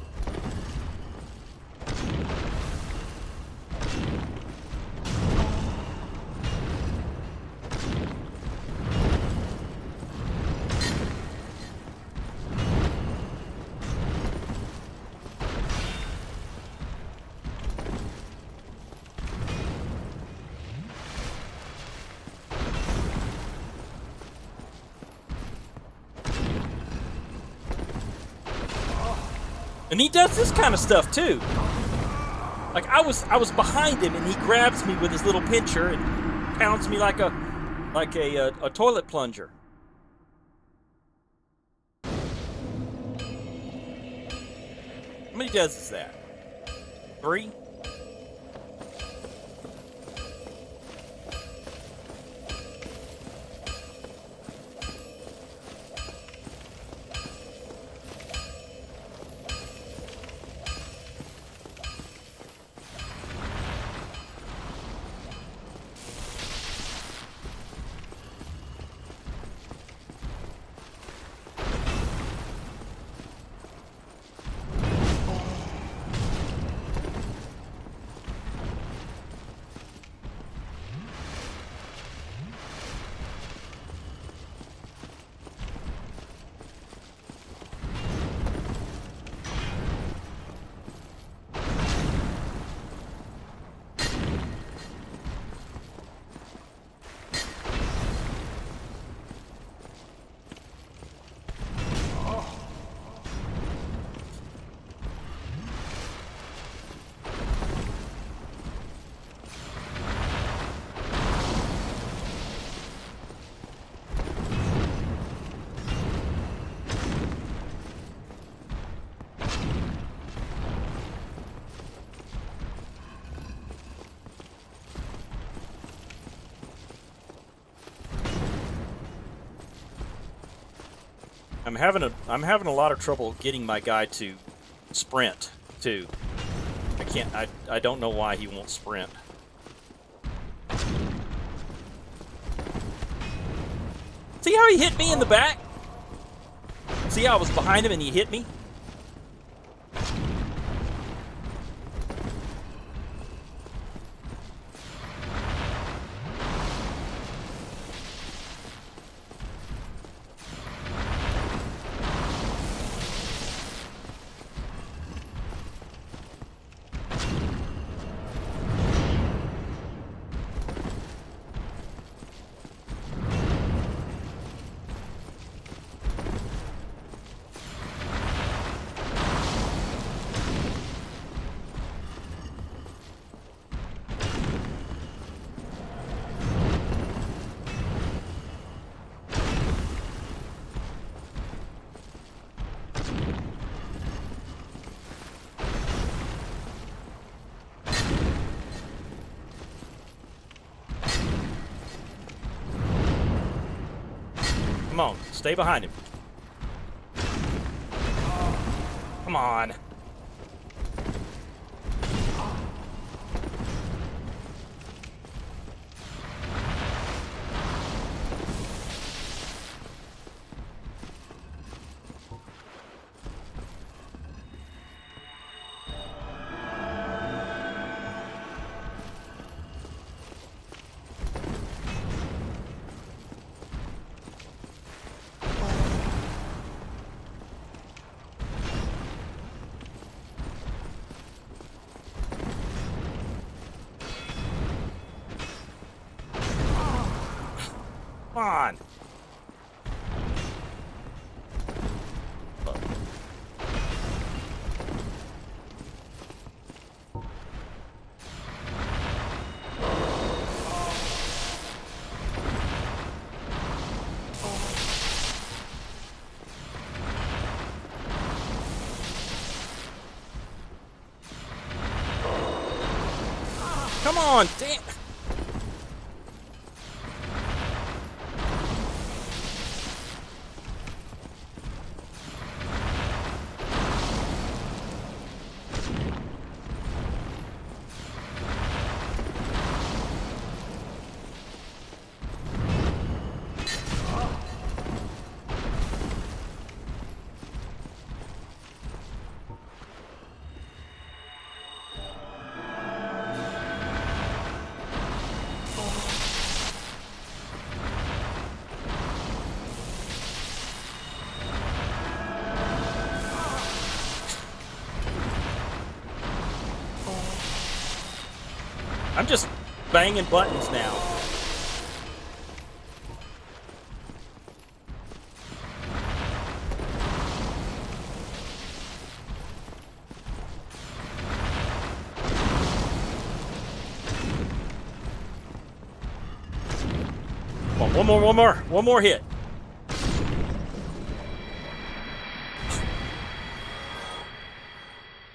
And he does this kind of stuff too. Like I was behind him, and he grabs me with his little pincher and pounds me like a toilet plunger. How many does is that? 3? I'm having a lot of trouble getting my guy to sprint too. I don't know why he won't sprint. See how he hit me in the back? See how I was behind him and he hit me? Come on, stay behind him. Come on. Come on. Come on, damn. I'm just banging buttons now. Come on, one more hit.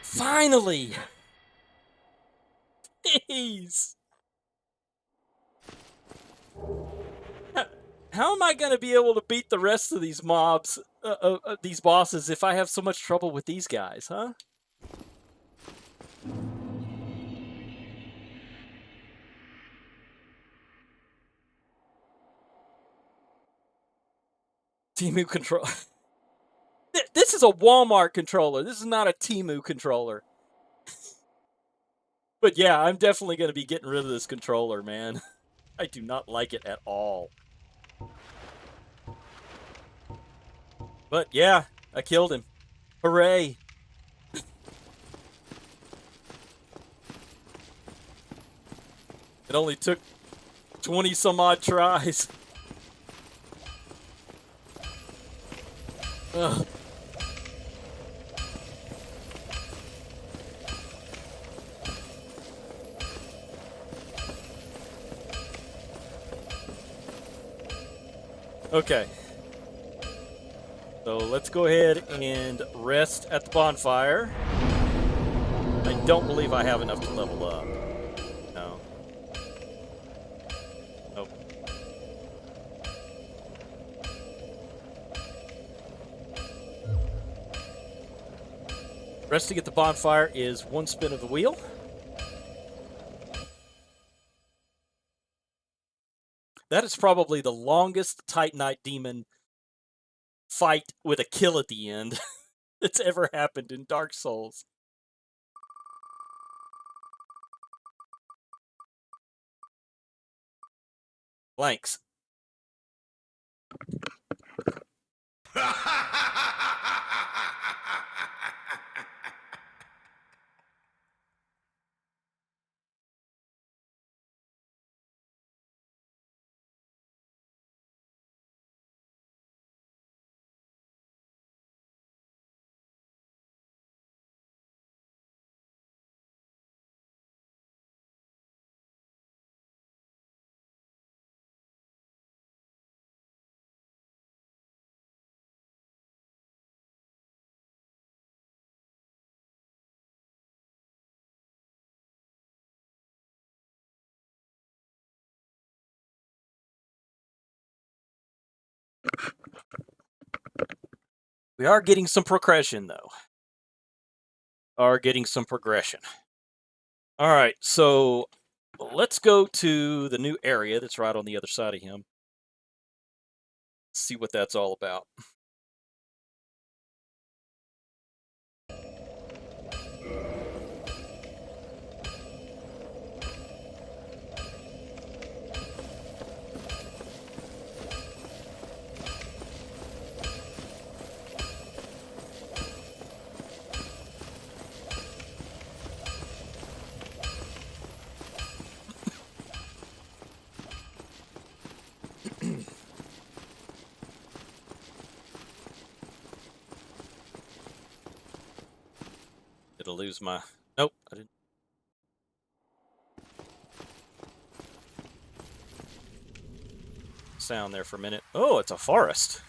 Finally! Jeez! How am I going to be able to beat the rest of these mobs, these bosses, if I have so much trouble with these guys, huh? Temu controller. This is a Walmart controller. This is not a Temu controller. But yeah, I'm definitely going to be getting rid of this controller, man. I do not like it at all. But yeah, I killed him. Hooray. It only took 20 some odd tries. Ugh. Okay. So let's go ahead and rest at the bonfire. I don't believe I have enough to level up. No. Nope. Resting at the bonfire is one spin of the wheel. That is probably the longest Titanite Demon fight with a kill at the end that's ever happened in Dark Souls. Blanks. We are getting some progression, though. Are getting some progression. All right, so let's go to the new area that's right on the other side of him. See what that's all about. It'll lose my... Nope, I didn't. Sound there for a minute. Oh, it's a forest.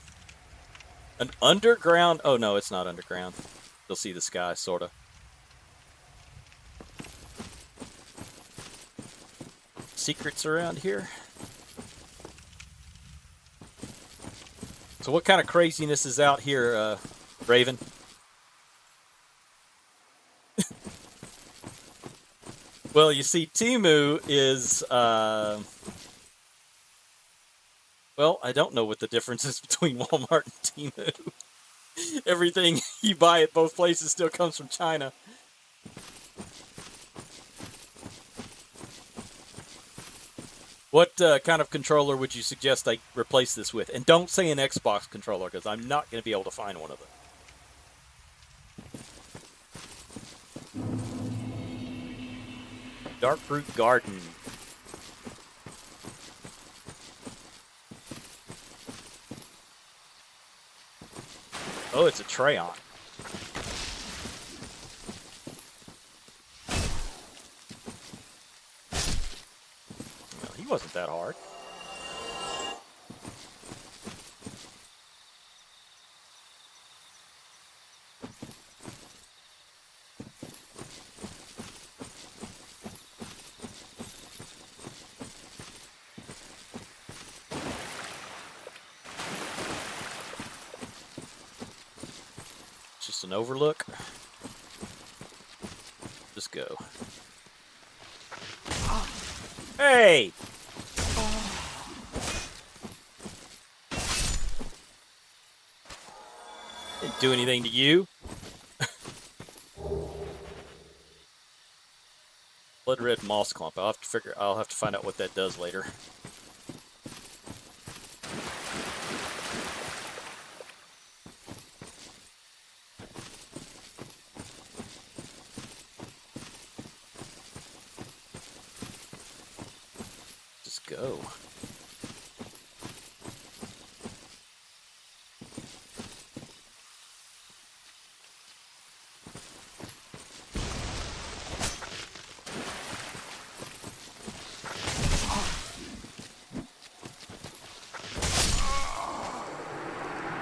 An underground... Oh, no, it's not underground. You'll see the sky, sort of. Secrets around here. So what kind of craziness is out here, Raven? Well, you see, Temu is, well, I don't know what the difference is between Walmart and Temu. Everything you buy at both places still comes from China. What kind of controller would you suggest I replace this with? And don't say an Xbox controller, because I'm not going to be able to find one of them. Dark Fruit Garden. Oh, it's a Trayon. Well, he wasn't that hard. Just an overlook. Just go. Hey! Didn't do anything to you. Blood red moss clump. I'll have to find out what that does later. Just go.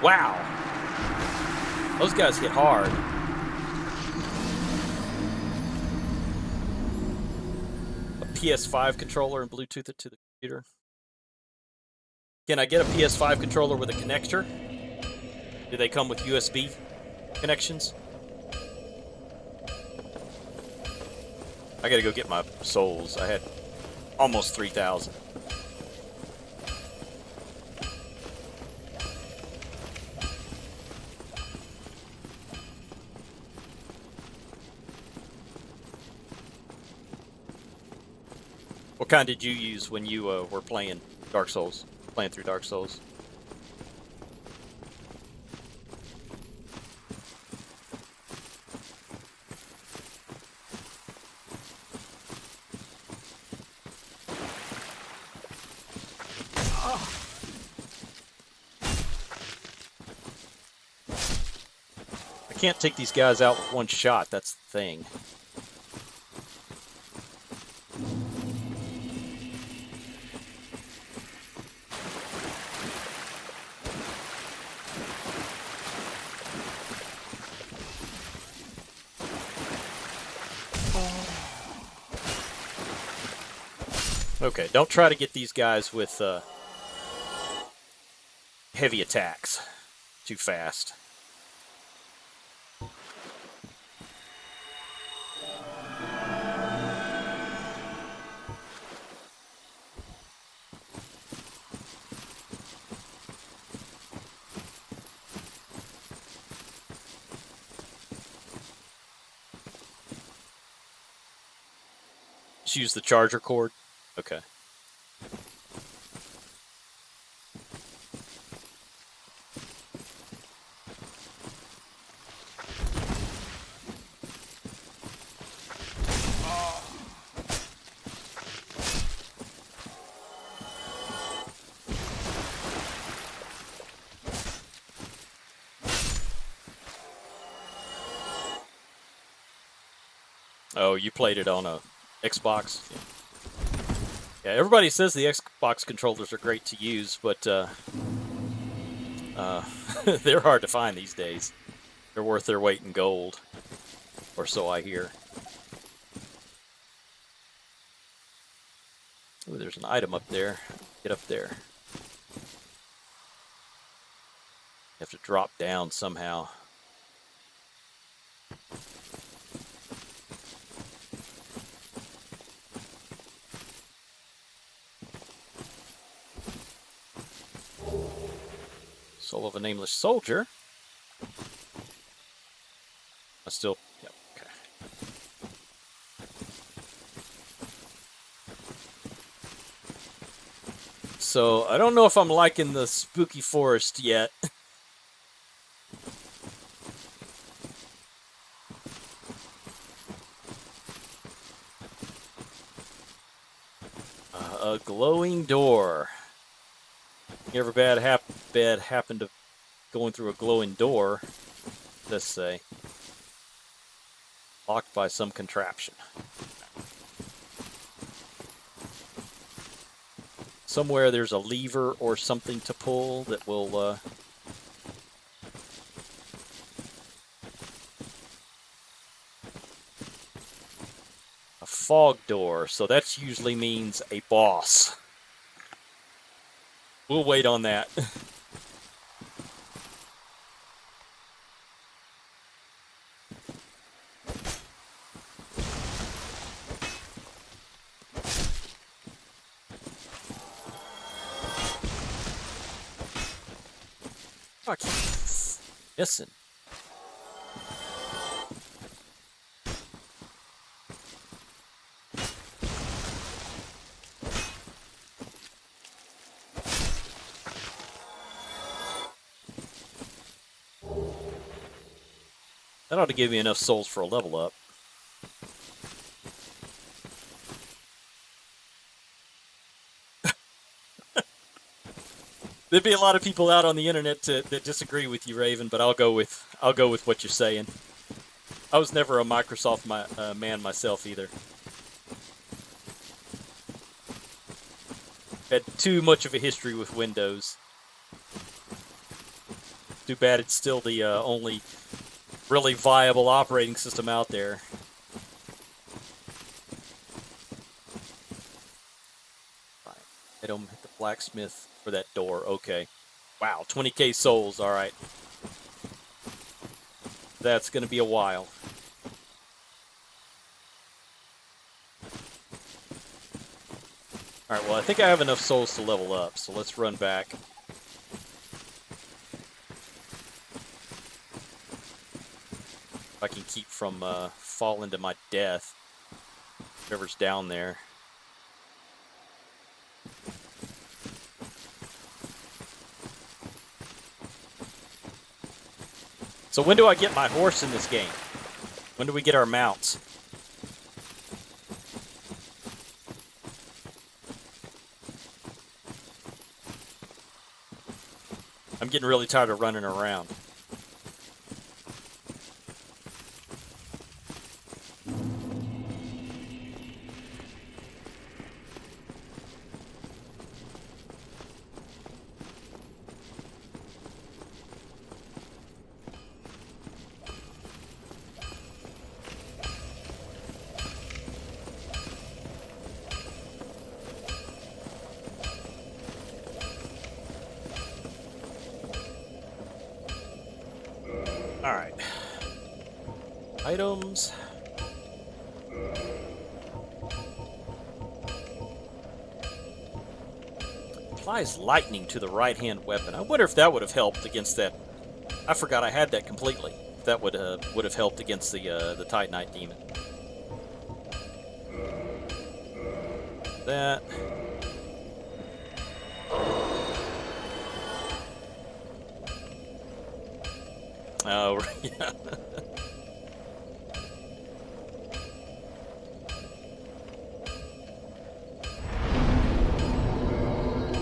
Wow! Those guys hit hard. A PS5 controller and Bluetooth it to the computer. Can I get a PS5 controller with a connector? Do they come with USB connections? I gotta go get my souls. I had almost 3,000. What kind did you use when you were playing Dark Souls? Playing through Dark Souls? I can't take these guys out with one shot, that's the thing. Okay, don't try to get these guys with heavy attacks too fast. Just use the charger cord? Okay. Oh, you played it on a Xbox? Yeah, everybody says the Xbox controllers are great to use, but they're hard to find these days. They're worth their weight in gold, or so I hear. Ooh, there's an item up there. Get up there. You have to drop down somehow. Soul of a nameless soldier. I still, yep, okay. So I don't know if I'm liking the spooky forest yet. A glowing door. You ever bad happen to going through a glowing door? Let's say locked by some contraption. Somewhere there's a lever or something to pull that will a fog door, so that usually means a boss. We'll wait on that. I keep missing. That ought to give me enough souls for a level up. There'd be a lot of people out on the internet that disagree with you, Raven, but I'll go with what you're saying. I was never a Microsoft man myself either. Had too much of a history with Windows. Too bad it's still the only really viable operating system out there. Right. Item hit the blacksmith for that door. Okay. Wow, 20k souls. All right. That's going to be a while. All right, well, I think I have enough souls to level up, so let's run back. I can keep from falling to my death. Whoever's down there. So when do I get my horse in this game? When do we get our mounts? I'm getting really tired of running around. Alright. Items. Applies lightning to the right-hand weapon. I wonder if that would have helped against that. I forgot I had that completely. That would have helped against the Titanite Demon. That. Oh, yeah.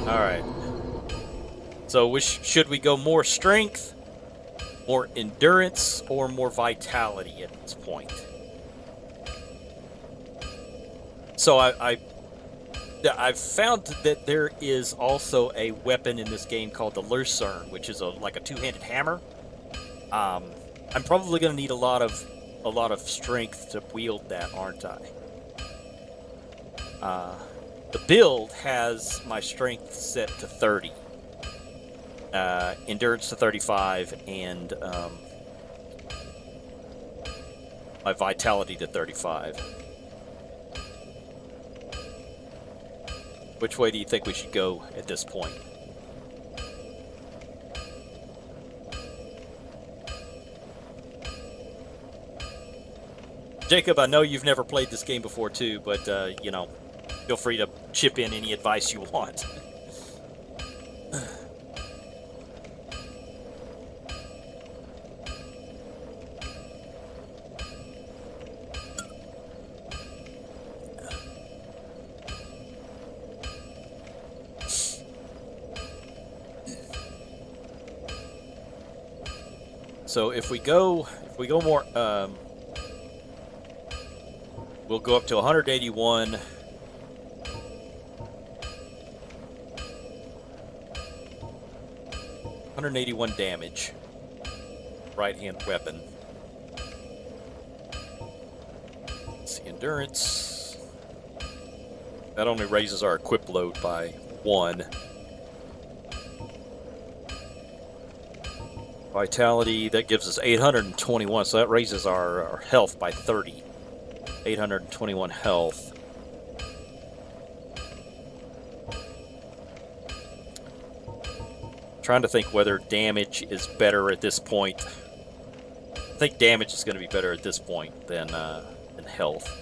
All right. So, should we go more strength, more endurance, or more vitality at this point? So I've found that there is also a weapon in this game called the Lucerne, which is like a two-handed hammer. I'm probably going to need a lot of strength to wield that, aren't I? The build has my strength set to 30, endurance to 35, and my vitality to 35. Which way do you think we should go at this point? Jacob, I know you've never played this game before too, but feel free to chip in any advice you want. So if we go more, we'll go up to 181. Damage. Right-hand weapon. Let's see, endurance. That only raises our equip load by 1. Vitality, that gives us 821, so that raises our health by 30. 821 health. Trying to think whether damage is better at this point. I think damage is going to be better at this point than health.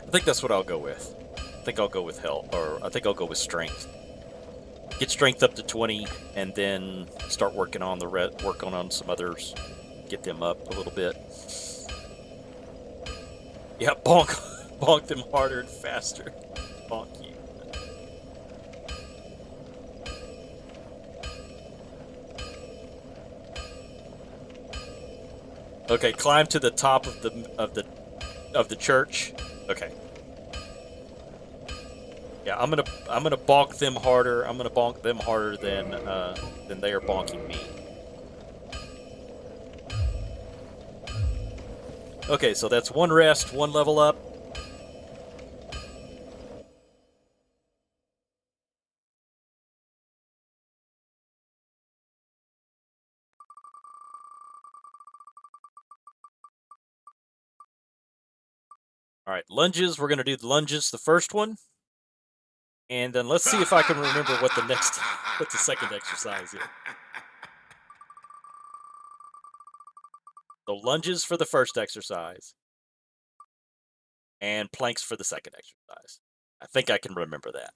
I think that's what I'll go with. I think I'll go with health, or I think I'll go with strength. Get strength up to 20, and then start working on working on some others. Get them up a little bit. Yeah, bonk, bonk them harder and faster. Bonk you. Okay, climb to the top of the church. Okay. Yeah, I'm gonna bonk them harder. I'm gonna bonk them harder than they are bonking me. Okay, so that's 1 rest, 1 level up. All right, lunges. We're gonna do the lunges, the first one, and then let's see if I can remember what the second exercise is. So lunges for the first exercise, and planks for the second exercise. I think I can remember that.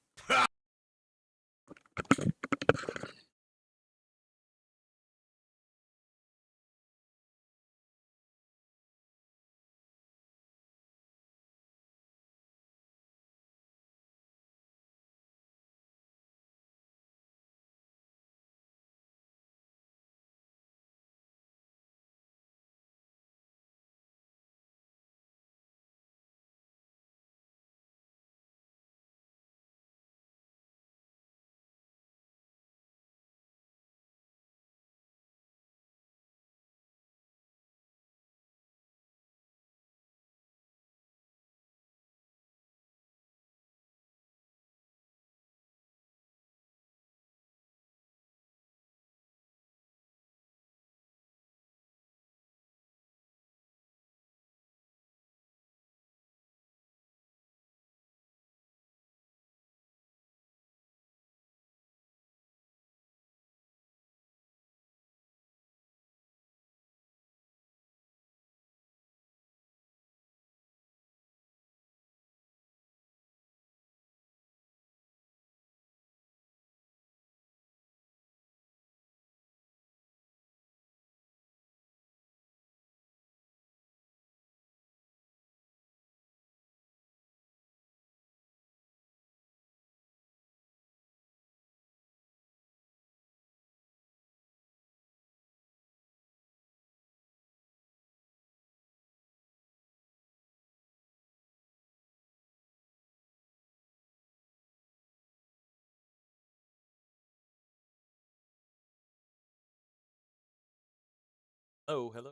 Oh, hello.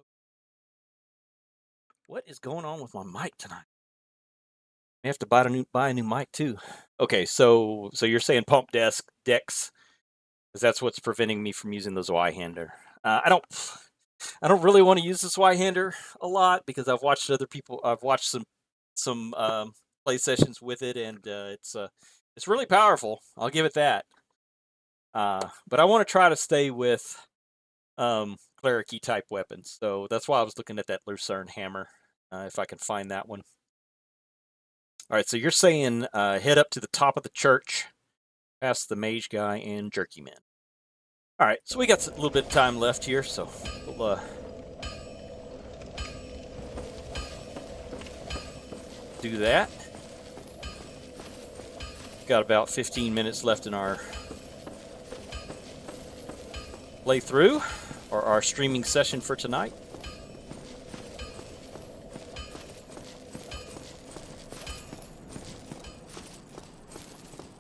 What is going on with my mic tonight? I have to buy a new mic too. Okay, so you're saying pump decks, because that's what's preventing me from using those Y-hander. I don't really want to use this Y-hander a lot because I've watched other people. I've watched some play sessions with it, and it's really powerful. I'll give it that. But I want to try to stay with cleric-y type weapons. So that's why I was looking at that Lucerne hammer, if I can find that one. All right, so you're saying head up to the top of the church, past the mage guy and jerky man. All right, so we got a little bit of time left here, so we'll do that. Got about 15 minutes left in our playthrough, or our streaming session for tonight.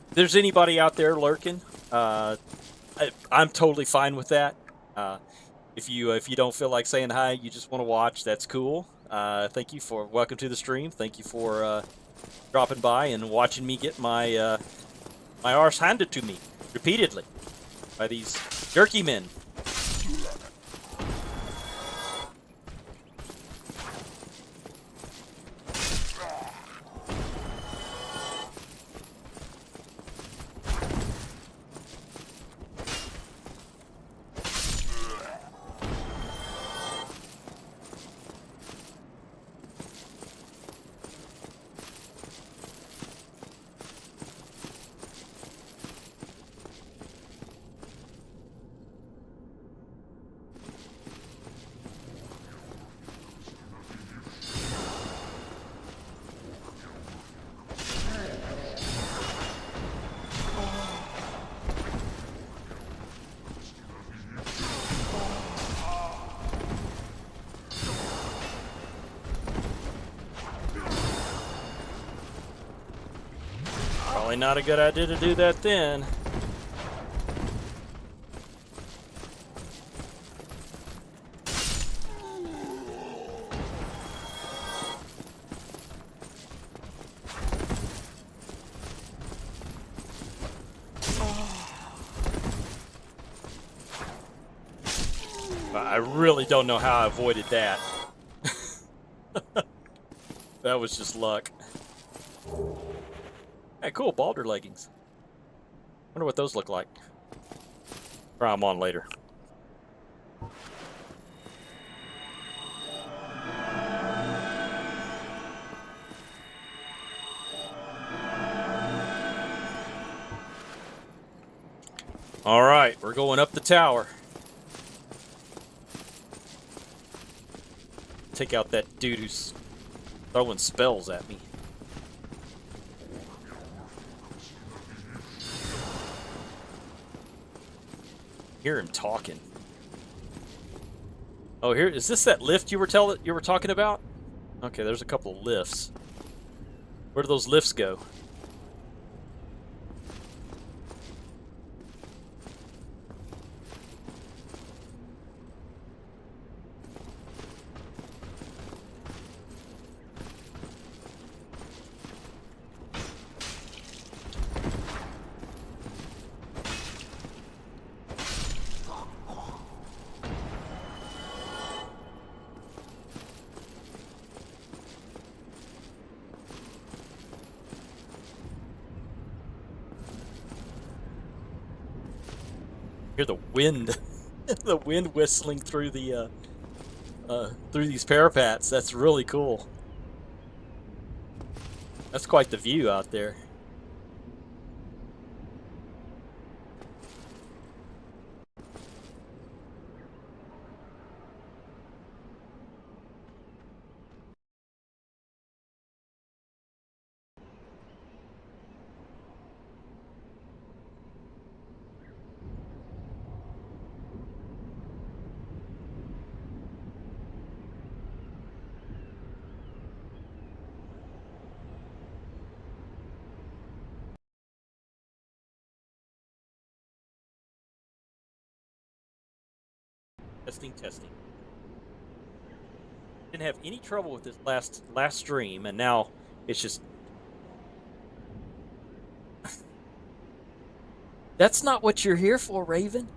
If there's anybody out there lurking, I'm totally fine with that. If you don't feel like saying hi, you just want to watch, that's cool. Thank you for welcome to the stream. Thank you for dropping by and watching me get my my arse handed to me repeatedly by these jerky men. Probably not a good idea to do that then. I really don't know how I avoided that. That was just luck. Hey, cool, Balder leggings. Wonder what those look like. Try them on later. All right, we're going up the tower. Take out that dude who's throwing spells at me. Hear him talking. Oh, here is this that lift you were talking about? Okay, there's a couple of lifts. Where do those lifts go? Hear the wind, the wind whistling through the through these parapets. That's really cool. That's quite the view out there. Testing, testing. Didn't have any trouble with this last stream, and now it's just... That's not what you're here for, Raven.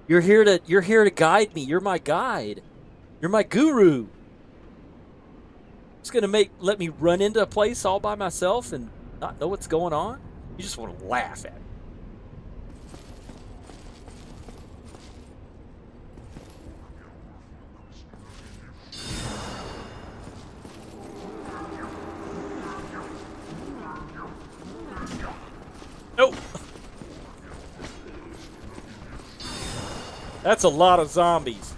You're here to guide me. You're my guide. You're my guru. It's gonna let me run into a place all by myself and not know what's going on? You just want to laugh at me. Nope. That's a lot of zombies.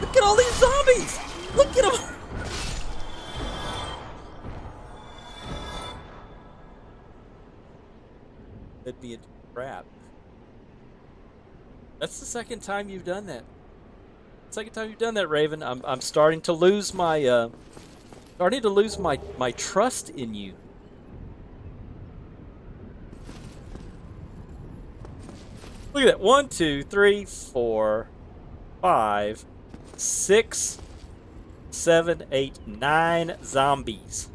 Look at all these zombies! Look at them! That'd be a trap. That's the second time you've done that. Second time you've done that, Raven. I'm starting to lose my my trust in you. Look at that. 1, 2, 3, 4, 5, 6, 7, 8, 9 zombies.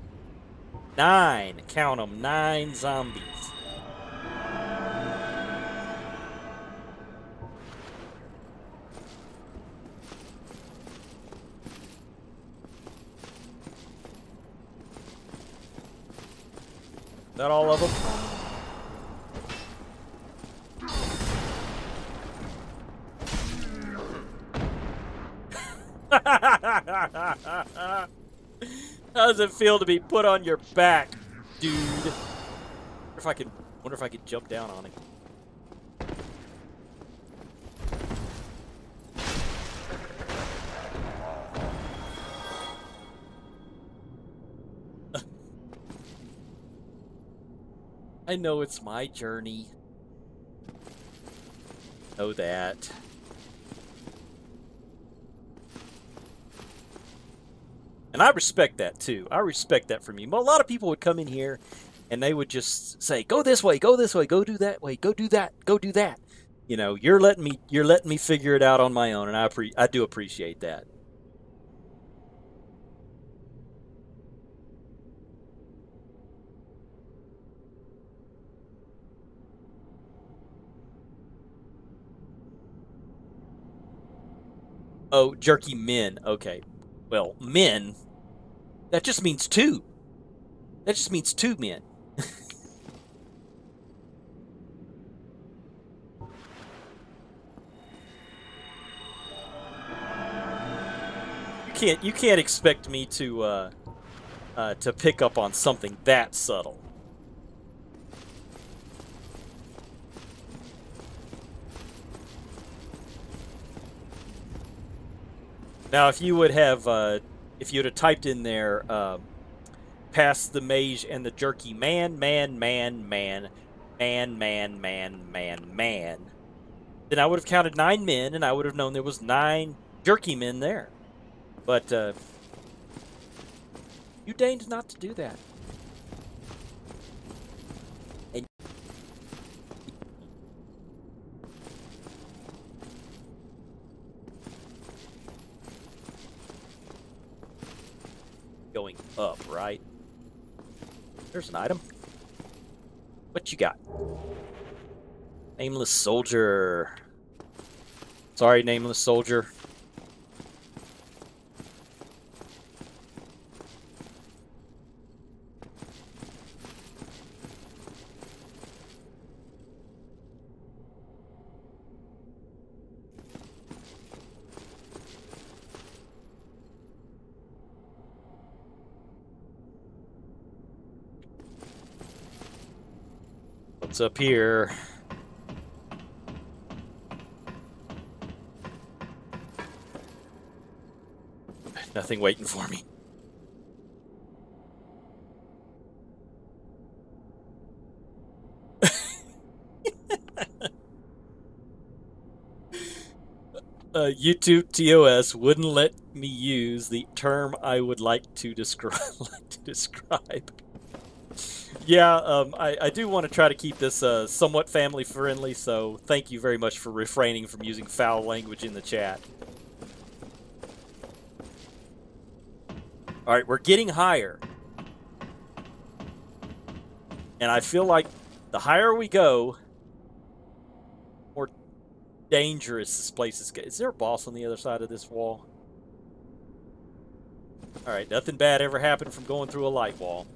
9. Count them. 9 zombies. Is that all of them? How does it feel to be put on your back, dude? Wonder if I could jump down on him. I know it's my journey. Know that. And I respect that too. I respect that from you. But a lot of people would come in here and they would just say, "Go this way, go this way, go do that way, go do that, go do that." You know, you're letting me figure it out on my own, and I do appreciate that. Oh, jerky men. Okay. Well, men, that just means 2. That just means 2 men. You can't expect me to pick up on something that subtle. Now, if you would have typed in there, past the mage and the jerky man, then I would have counted 9 men, and I would have known there was 9 jerky men there. But you deigned not to do that. And going up, right? There's an item. What you got? Nameless soldier. Sorry, nameless soldier. What's up here? Nothing waiting for me. YouTube TOS wouldn't let me use the term I would like to describe. Yeah, I do want to try to keep this somewhat family friendly, so thank you very much for refraining from using foul language in the chat. All right, we're getting higher. And I feel like the higher we go, the more dangerous this place is. Is there a boss on the other side of this wall? All right, nothing bad ever happened from going through a light wall.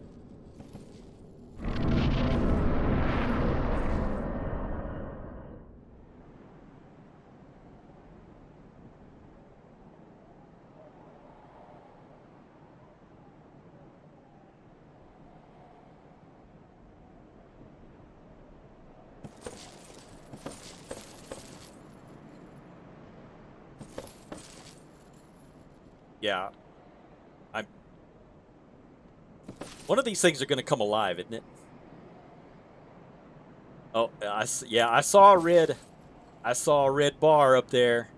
Yeah. One of these things are going to come alive, isn't it? Oh, yeah, I saw a red bar up there.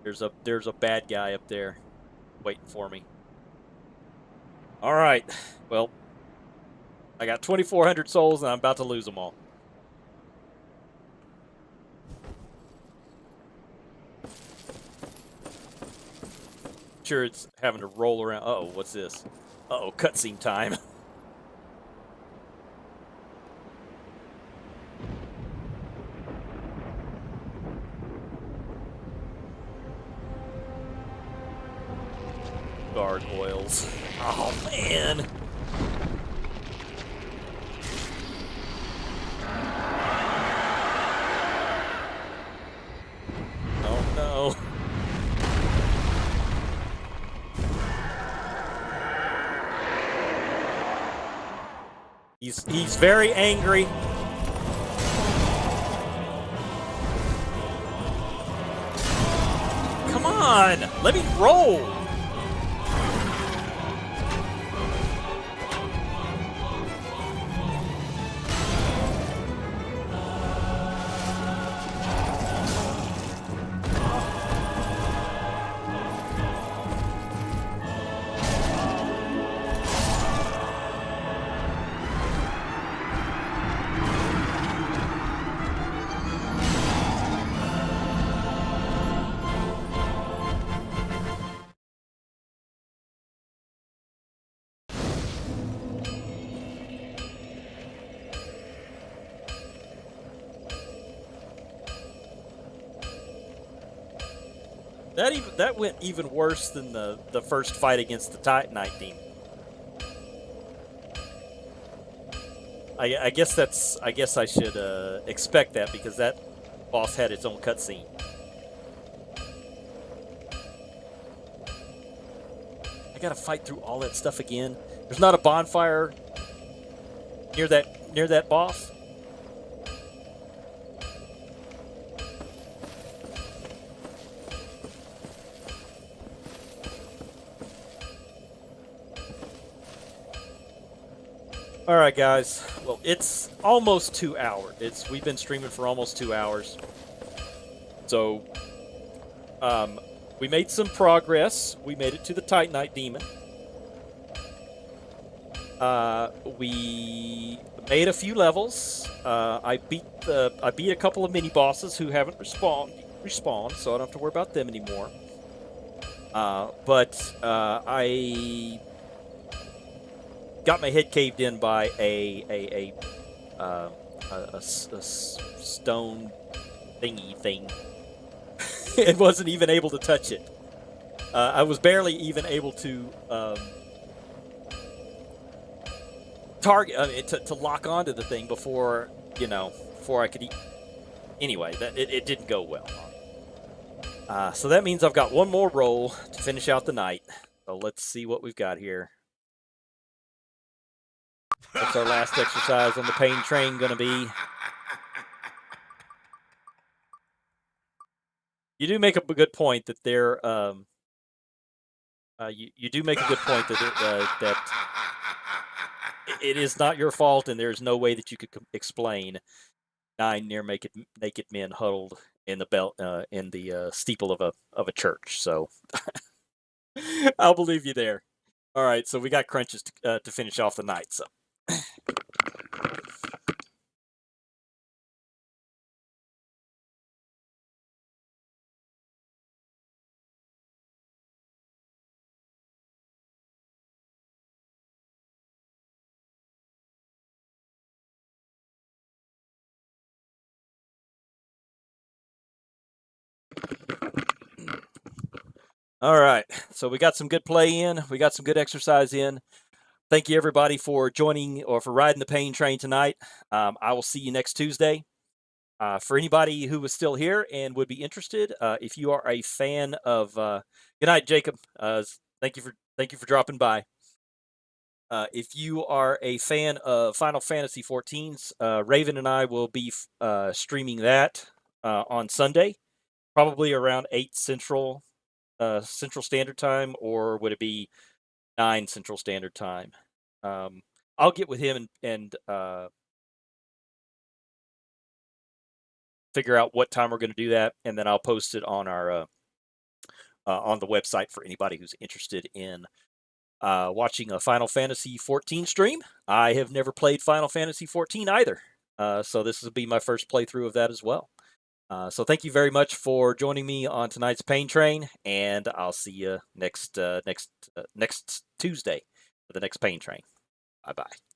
There's a bad guy up there waiting for me. All right. Well, I got 2,400 souls and I'm about to lose them all. Sure, it's having to roll around. Uh-oh, what's this? Uh-oh, cutscene time. Gargoyles. Oh, man. Oh, no. He's very angry. Come on, let me roll. That went even worse than the first fight against the Titanite Demon. I guess I should expect that because that boss had its own cutscene. I gotta fight through all that stuff again. There's not a bonfire near that boss. All right, guys. Well, it's almost 2 hours. We've been streaming for almost 2 hours. So, we made some progress. We made it to the Titanite Demon. We made a few levels. I beat a couple of mini bosses who haven't respawned, so I don't have to worry about them anymore. But I got my head caved in by a stone thingy thing, and wasn't even able to touch it. I was barely even able to target to lock onto the thing before I could eat. Anyway, it didn't go well. So that means I've got one more roll to finish out the night. So let's see what we've got here. What's our last exercise on the pain train going to be? You do make a good point that there. You do make a good point that it is not your fault, and there's no way that you could explain 9 near naked men huddled in the bell in the steeple of a church. So I'll believe you there. All right, so we got crunches to finish off the night. So all right, so we got some good play in. We got some good exercise in. Thank you everybody for joining or for riding the pain train tonight. I will see you next Tuesday. For anybody who was still here and would be interested, if you are a fan of, good night, Jacob. Thank you for dropping by. If you are a fan of Final Fantasy 14's, Raven and I will be streaming that on Sunday, probably around 8 Central Standard Time, or would it be 9 Central Standard Time? I'll get with him and figure out what time we're going to do that, and then I'll post it on our on the website for anybody who's interested in watching a Final Fantasy 14 stream. I have never played Final Fantasy 14 either, so this will be my first playthrough of that as well. So thank you very much for joining me on tonight's Pain Train, and I'll see you next Tuesday for the next Pain Train. Bye bye.